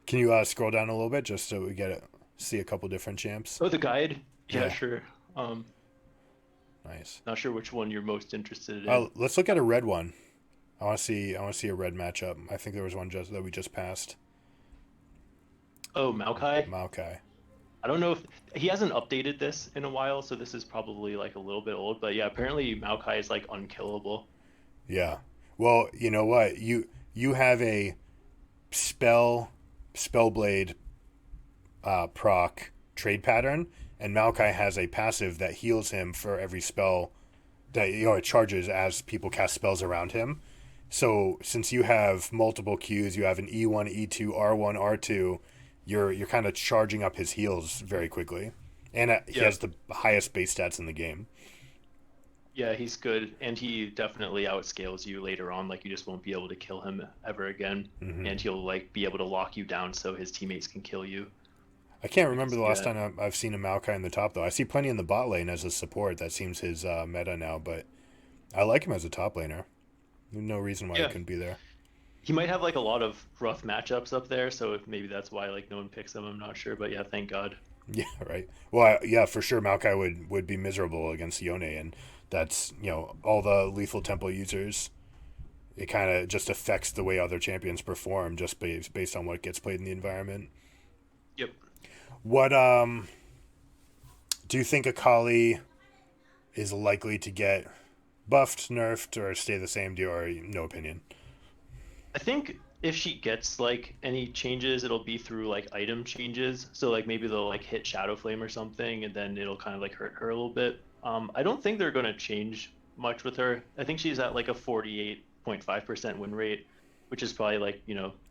Speaker 1: Can you scroll down a little bit just so we see a couple different champs?
Speaker 2: Oh, the guide? Yeah,
Speaker 1: Yeah,
Speaker 2: sure.
Speaker 1: nice.
Speaker 2: Not sure which one you're most interested in.
Speaker 1: Let's look at a red one. I want to see a red matchup. I think there was one that we just passed.
Speaker 2: Oh, Maokai?
Speaker 1: Maokai.
Speaker 2: I don't know if he hasn't updated this in a while, so this is probably like a little bit old. But yeah, apparently Maokai is like unkillable.
Speaker 1: Yeah. Well, you know what? You have a spellblade proc trade pattern, and Maokai has a passive that heals him for every spell that it charges as people cast spells around him. So since you have multiple Qs, you have an E1, E2, R1, R2, you're kind of charging up his heals very quickly, and he
Speaker 2: Yeah,
Speaker 1: has the highest base stats in the game.
Speaker 2: yeah, he's good, and he definitely outscales you later on. Like you just won't be able to kill him ever again,
Speaker 1: Hmm.
Speaker 2: and he'll like be able to lock you down so his teammates can kill you.
Speaker 1: I can't
Speaker 2: I can
Speaker 1: remember the
Speaker 2: see
Speaker 1: last
Speaker 2: that.
Speaker 1: time I've seen a Maokai in the top though. I see plenty in the bot lane as a support. That seems his meta now, but I like him as a top laner. No reason why he
Speaker 2: Yeah,
Speaker 1: couldn't be there.
Speaker 2: he might have like a lot of rough matchups up there, so if maybe that's why like no one picks him. I'm not sure, but yeah, thank God.
Speaker 1: Yeah, right. Well, yeah, for sure, Maokai would be miserable against Yone, and that's all the lethal tempo users. It kind of just affects the way other champions perform just based on what gets played in the environment.
Speaker 2: Yep.
Speaker 1: What do you think Akali is likely to get buffed, nerfed, or stay the same? Or no opinion?
Speaker 2: I think if she gets like any changes, it'll be through like item changes. So like maybe they'll like hit Shadow Flame or something, and then it'll kind of like hurt her a little bit. I don't think they're gonna change much with her. I think she's at like a 48.5% win rate, which is probably like,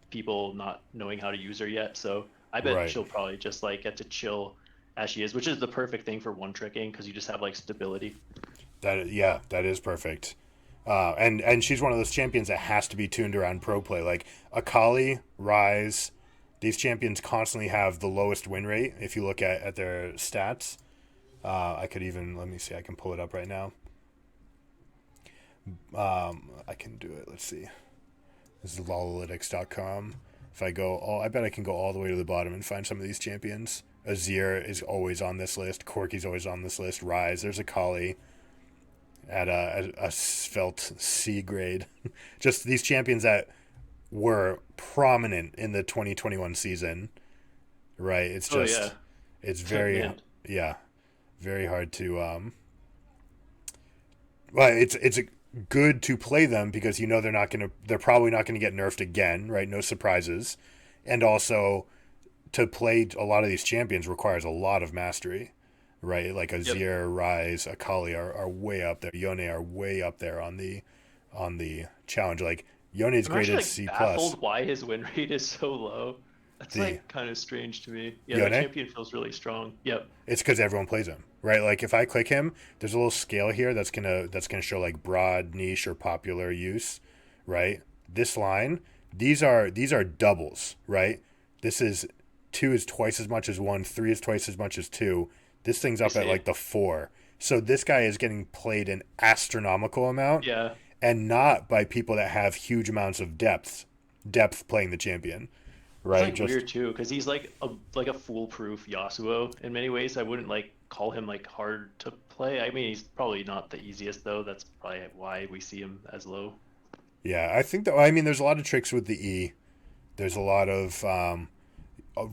Speaker 2: people not knowing how to use her yet. So I bet
Speaker 1: Right.
Speaker 2: she'll probably just like get to chill as she is, which is the perfect thing for one tricking because you just have like stability.
Speaker 1: That is perfect. And she's one of those champions that has to be tuned around pro play. Like Akali, Rise, these champions constantly have the lowest win rate. If you look at their stats, I could even let me see. I can pull it up right now. I can do it. Let's see. This is lolalytics.com. If I go I bet I can go all the way to the bottom and find some of these champions. Azir is always on this list. Corki's always on this list. Rise, there's Akali at a svelte C grade. Just these champions that were prominent in the 2021 season, right? It's
Speaker 2: Oh yeah,
Speaker 1: just, it's very,
Speaker 2: man.
Speaker 1: yeah, very hard to, well, it's good to play them because they're probably not gonna get nerfed again, right? No surprises, and also to play a lot of these champions requires a lot of mastery, right? Like
Speaker 2: Yep.
Speaker 1: Azir, Rise, Akali are way up there. Yone are way up there on the challenge. Like Yone's
Speaker 2: I'm actually
Speaker 1: graded
Speaker 2: like
Speaker 1: C plus.
Speaker 2: baffled why his win rate is so low. That's
Speaker 1: The
Speaker 2: like kind of strange to me. Yeah, that
Speaker 1: Yone,
Speaker 2: champion feels really strong. Yep.
Speaker 1: it's because everyone plays him, right? Like if I click him, there's a little scale here that's gonna show like broad, niche, or popular use, right? This line, these are doubles, right? This is two is twice as much as one, three is twice as much as two. This thing's
Speaker 2: I
Speaker 1: up at
Speaker 2: see.
Speaker 1: like the four. So this guy is getting played an astronomical amount,
Speaker 2: Yeah.
Speaker 1: and not by people that have huge amounts of depth playing the champion,
Speaker 2: It's
Speaker 1: right?
Speaker 2: like
Speaker 1: Just
Speaker 2: weird too, because he's like a foolproof Yasuo in many ways. I wouldn't like call him like hard to play. I mean, he's probably not the easiest though. That's probably why we see him as low.
Speaker 1: yeah, I think that I mean there's a lot of tricks with the E. There's a lot of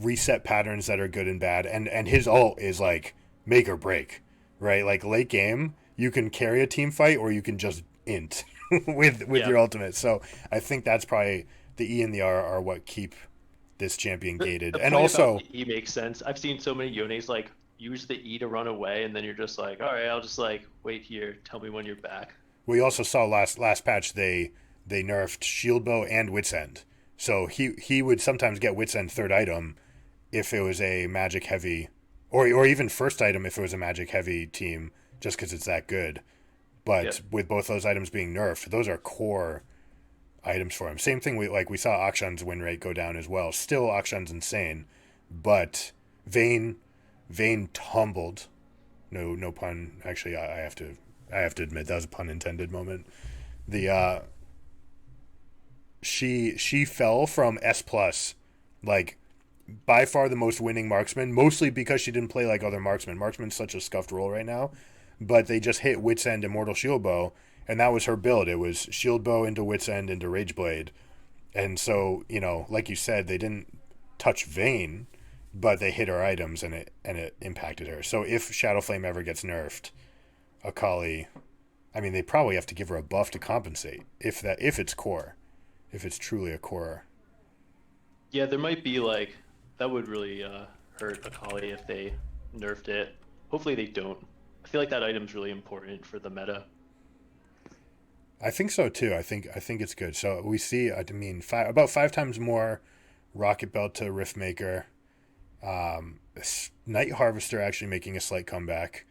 Speaker 1: reset patterns that are good and bad, and his ult is like make or break, right? Like late game, you can carry a team fight or you can just int with
Speaker 2: Yeah.
Speaker 1: your ultimate. So I think that's probably the E and the R are what keep this champion
Speaker 2: The,
Speaker 1: gated,
Speaker 2: the
Speaker 1: and
Speaker 2: point about
Speaker 1: also
Speaker 2: the E makes sense. I've seen so many Yones like use the E to run away, and then you're just like, all right, I'll just like wait here. Tell me when you're back.
Speaker 1: we also saw last patch they nerfed shield bow and wits end. So he would sometimes get wits end third item if it was a magic heavy, or even first item if it was a magic heavy team, just because it's that good.
Speaker 2: Yep.
Speaker 1: But with both those items being nerfed, those are core items for him. Same thing we saw Akshan's win rate go down as well. Still Akshan's insane, but Vayne Vayne tumbled. No pun. Actually, I have to admit that was a pun intended moment. The she fell from S plus, like by far the most winning marksman, mostly because she didn't play like other marksmen. Marksman's such a scuffed role right now, but they just hit Wits End Immortal Shield Bow, and that was her build. It was Shield Bow into Wits End into Rage Blade, and so like you said, they didn't touch Vayne, but they hit her items and it impacted her. So if Shadow Flame ever gets nerfed, Akali, I mean, they probably have to give her a buff to compensate if it's core, if it's truly a core.
Speaker 2: Yeah, there might be like that would really hurt Akali if they nerfed it. Hopefully they don't. I feel like that item's really important for the meta.
Speaker 1: I think so too. I think it's good. So we see. I mean, about 5 times more Rocket Belt to Riftmaker. Night Harvester actually making a slight comeback.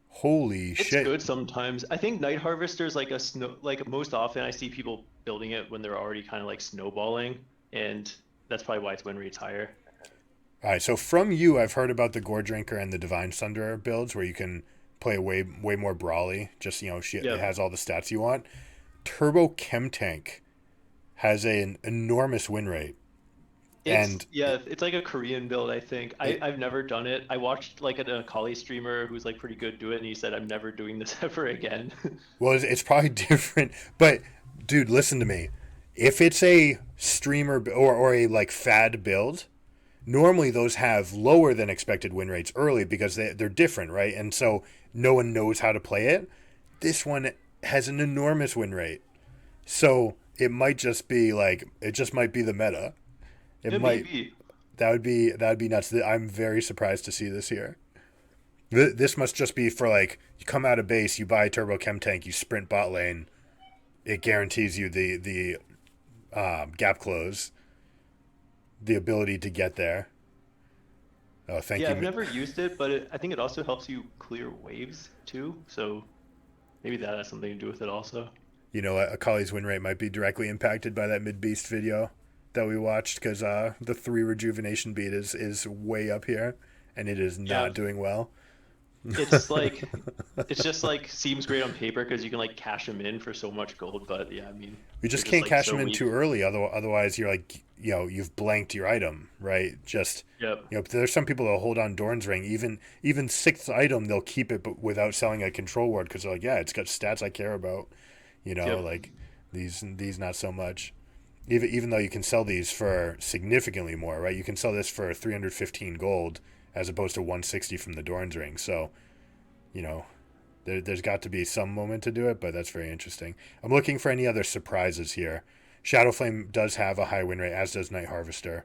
Speaker 1: Holy
Speaker 2: It's
Speaker 1: shit!
Speaker 2: good sometimes. I think Night Harvester's like a snow like most often I see people building it when they're already kind of like snowballing, and that's probably why its win rate's higher.
Speaker 1: All right. So from you, I've heard about the Gore Drinker and the Divine Sunder builds where you can play way more brawly. Just shit, it
Speaker 2: Yep.
Speaker 1: has all the stats you want. Turbo Chem Tank has an enormous win rate. And
Speaker 2: It's like a Korean build, I think.
Speaker 1: it,
Speaker 2: I've never done it. I watched like an Akali streamer who's like pretty good do it, and he said, I'm never doing this ever again.
Speaker 1: well, it's probably different. But dude, listen to me. If it's a streamer or a like fad build, normally those have lower than expected win rates early because they're different, right? And so no one knows how to play it. This one has an enormous win rate. So it might just be like, it just might be the meta. It
Speaker 2: It may
Speaker 1: might,
Speaker 2: be.
Speaker 1: that would be nuts. I'm very surprised to see this here. This must just be for like, you come out of base, you buy Turbo Chem Tank, you sprint bot lane. It guarantees you the gap close, the ability to get there. Oh, thank
Speaker 2: Yeah,
Speaker 1: you.
Speaker 2: I've never used it, but I think it also helps you clear waves too. So maybe that has something to do with it also.
Speaker 1: You know, Akali's win rate might be directly impacted by that mid beast video that we watched because the 3 rejuvenation beat is way up here, and it is
Speaker 2: Yeah,
Speaker 1: not doing well.
Speaker 2: it's like it's just like seems great on paper because you can like cash them in for so much gold, but yeah, I mean
Speaker 1: We
Speaker 2: they're
Speaker 1: just
Speaker 2: just
Speaker 1: can't
Speaker 2: like
Speaker 1: cash
Speaker 2: so
Speaker 1: them in
Speaker 2: weak.
Speaker 1: too early, otherwise you're like, you've blanked your item, right? Just,
Speaker 2: Yep.
Speaker 1: there's some people that hold on Dorn's Ring, even 6th item, they'll keep it but without selling a control ward because they're like, yeah, it's got stats I care about,
Speaker 2: Yep.
Speaker 1: like these not so much. Even though you can sell these for significantly more, right? You can sell this for 315 gold as opposed to 160 from the Dorn's Ring. So, you know, there's got to be some moment to do it, but that's very interesting. I'm looking for any other surprises here. Shadowflame does have a high win rate, as does Night Harvester.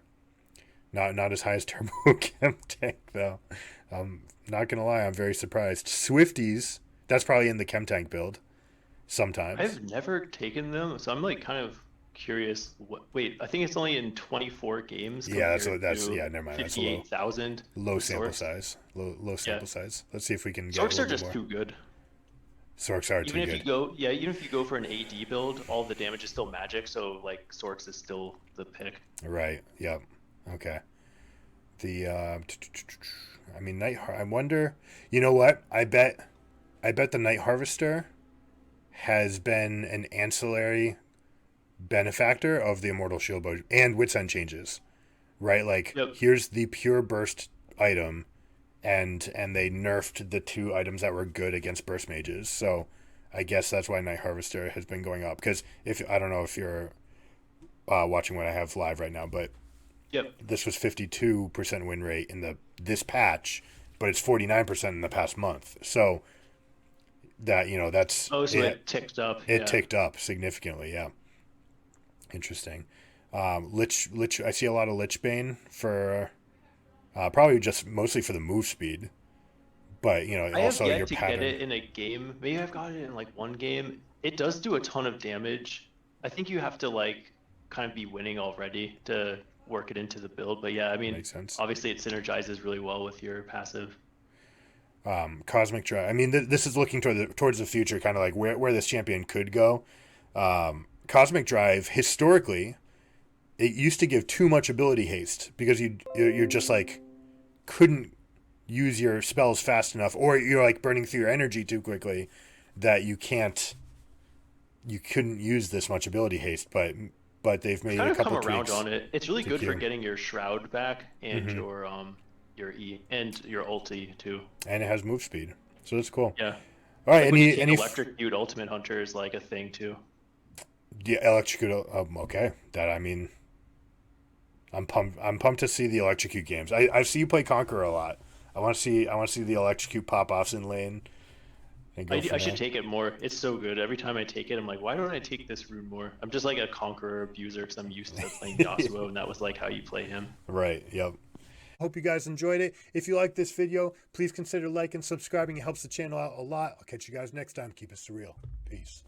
Speaker 1: Not as high as Turbo Chem Tank, though. Not gonna lie, I'm very surprised. Swifties, that's probably in the Chem Tank build sometimes.
Speaker 2: I've never taken them, so I'm like kind of curious. Wait, I think it's only in 24 games
Speaker 1: Yeah,
Speaker 2: compared
Speaker 1: that's
Speaker 2: to
Speaker 1: yeah, never mind. That's a
Speaker 2: 58,000
Speaker 1: low
Speaker 2: with
Speaker 1: sample
Speaker 2: Sorks.
Speaker 1: size. Low
Speaker 2: Yeah,
Speaker 1: sample size. Let's see if we can get a
Speaker 2: Sorks
Speaker 1: little
Speaker 2: are
Speaker 1: bit
Speaker 2: just
Speaker 1: more.
Speaker 2: too good.
Speaker 1: Sorks are too good.
Speaker 2: Even if you go for an AD build, all the damage is still magic, so like Sorks is still the pick.
Speaker 1: Right. Yep. Okay. The I mean, I wonder. You know what? I bet the Night Harvester has been an ancillary benefactor of the Immortal Shield Bow and Wits End changes. Right? Like,
Speaker 2: Yep.
Speaker 1: here's the pure burst item, and they nerfed the 2 items that were good against burst mages. So I guess that's why Night Harvester has been going up. Because if I don't know if you're watching what I have live right now, but
Speaker 2: Yep.
Speaker 1: this was 52% win rate in this patch, but it's 49% in the past month. So that that's
Speaker 2: Oh, so it ticked up.
Speaker 1: it
Speaker 2: Yeah.
Speaker 1: ticked up significantly. Yeah, interesting. Lich. I see a lot of Lich Bane for probably just mostly for the move speed, but
Speaker 2: I have
Speaker 1: also your
Speaker 2: yet to get
Speaker 1: pattern.
Speaker 2: it in a game. Maybe I've got it in like one game. It does do a ton of damage. I think you have to like kind of be winning already to work it into the build. But yeah, I mean,
Speaker 1: Makes sense.
Speaker 2: obviously it synergizes really well with your passive.
Speaker 1: Cosmic Drive. I mean, this is looking towards the future, kind of like where this champion could go. Cosmic Drive historically, it used to give too much ability haste because you're just like couldn't use your spells fast enough, or you're like burning through your energy too quickly that you couldn't use this much ability haste. But they've
Speaker 2: I've
Speaker 1: made
Speaker 2: kind
Speaker 1: a
Speaker 2: of come
Speaker 1: couple
Speaker 2: around
Speaker 1: tweaks
Speaker 2: on it. It's really
Speaker 1: to
Speaker 2: good for
Speaker 1: Q.
Speaker 2: getting your shroud back and
Speaker 1: Hmm.
Speaker 2: your E and your ulti too.
Speaker 1: And it has move speed, so that's cool.
Speaker 2: Yeah.
Speaker 1: All right,
Speaker 2: Like when you take
Speaker 1: any
Speaker 2: electrocute ultimate hunter is like a thing too.
Speaker 1: yeah, electrocute. Okay, that I mean, I'm pumped. I'm pumped to see the electrocute games. I see you play Conqueror a lot. I want to see the electrocute pop offs in lane and go
Speaker 2: I
Speaker 1: from
Speaker 2: should
Speaker 1: there.
Speaker 2: take it more. It's so good. Every time I take it, I'm like, why don't I take this rune more? I'm just like a conqueror abuser because I'm used to playing Yasuo, and that was like how you play him.
Speaker 1: Right. Yep. Hope you guys enjoyed it. If you like this video, please consider liking and subscribing. It helps the channel out a lot. I'll catch you guys next time. Keep it surreal. Peace.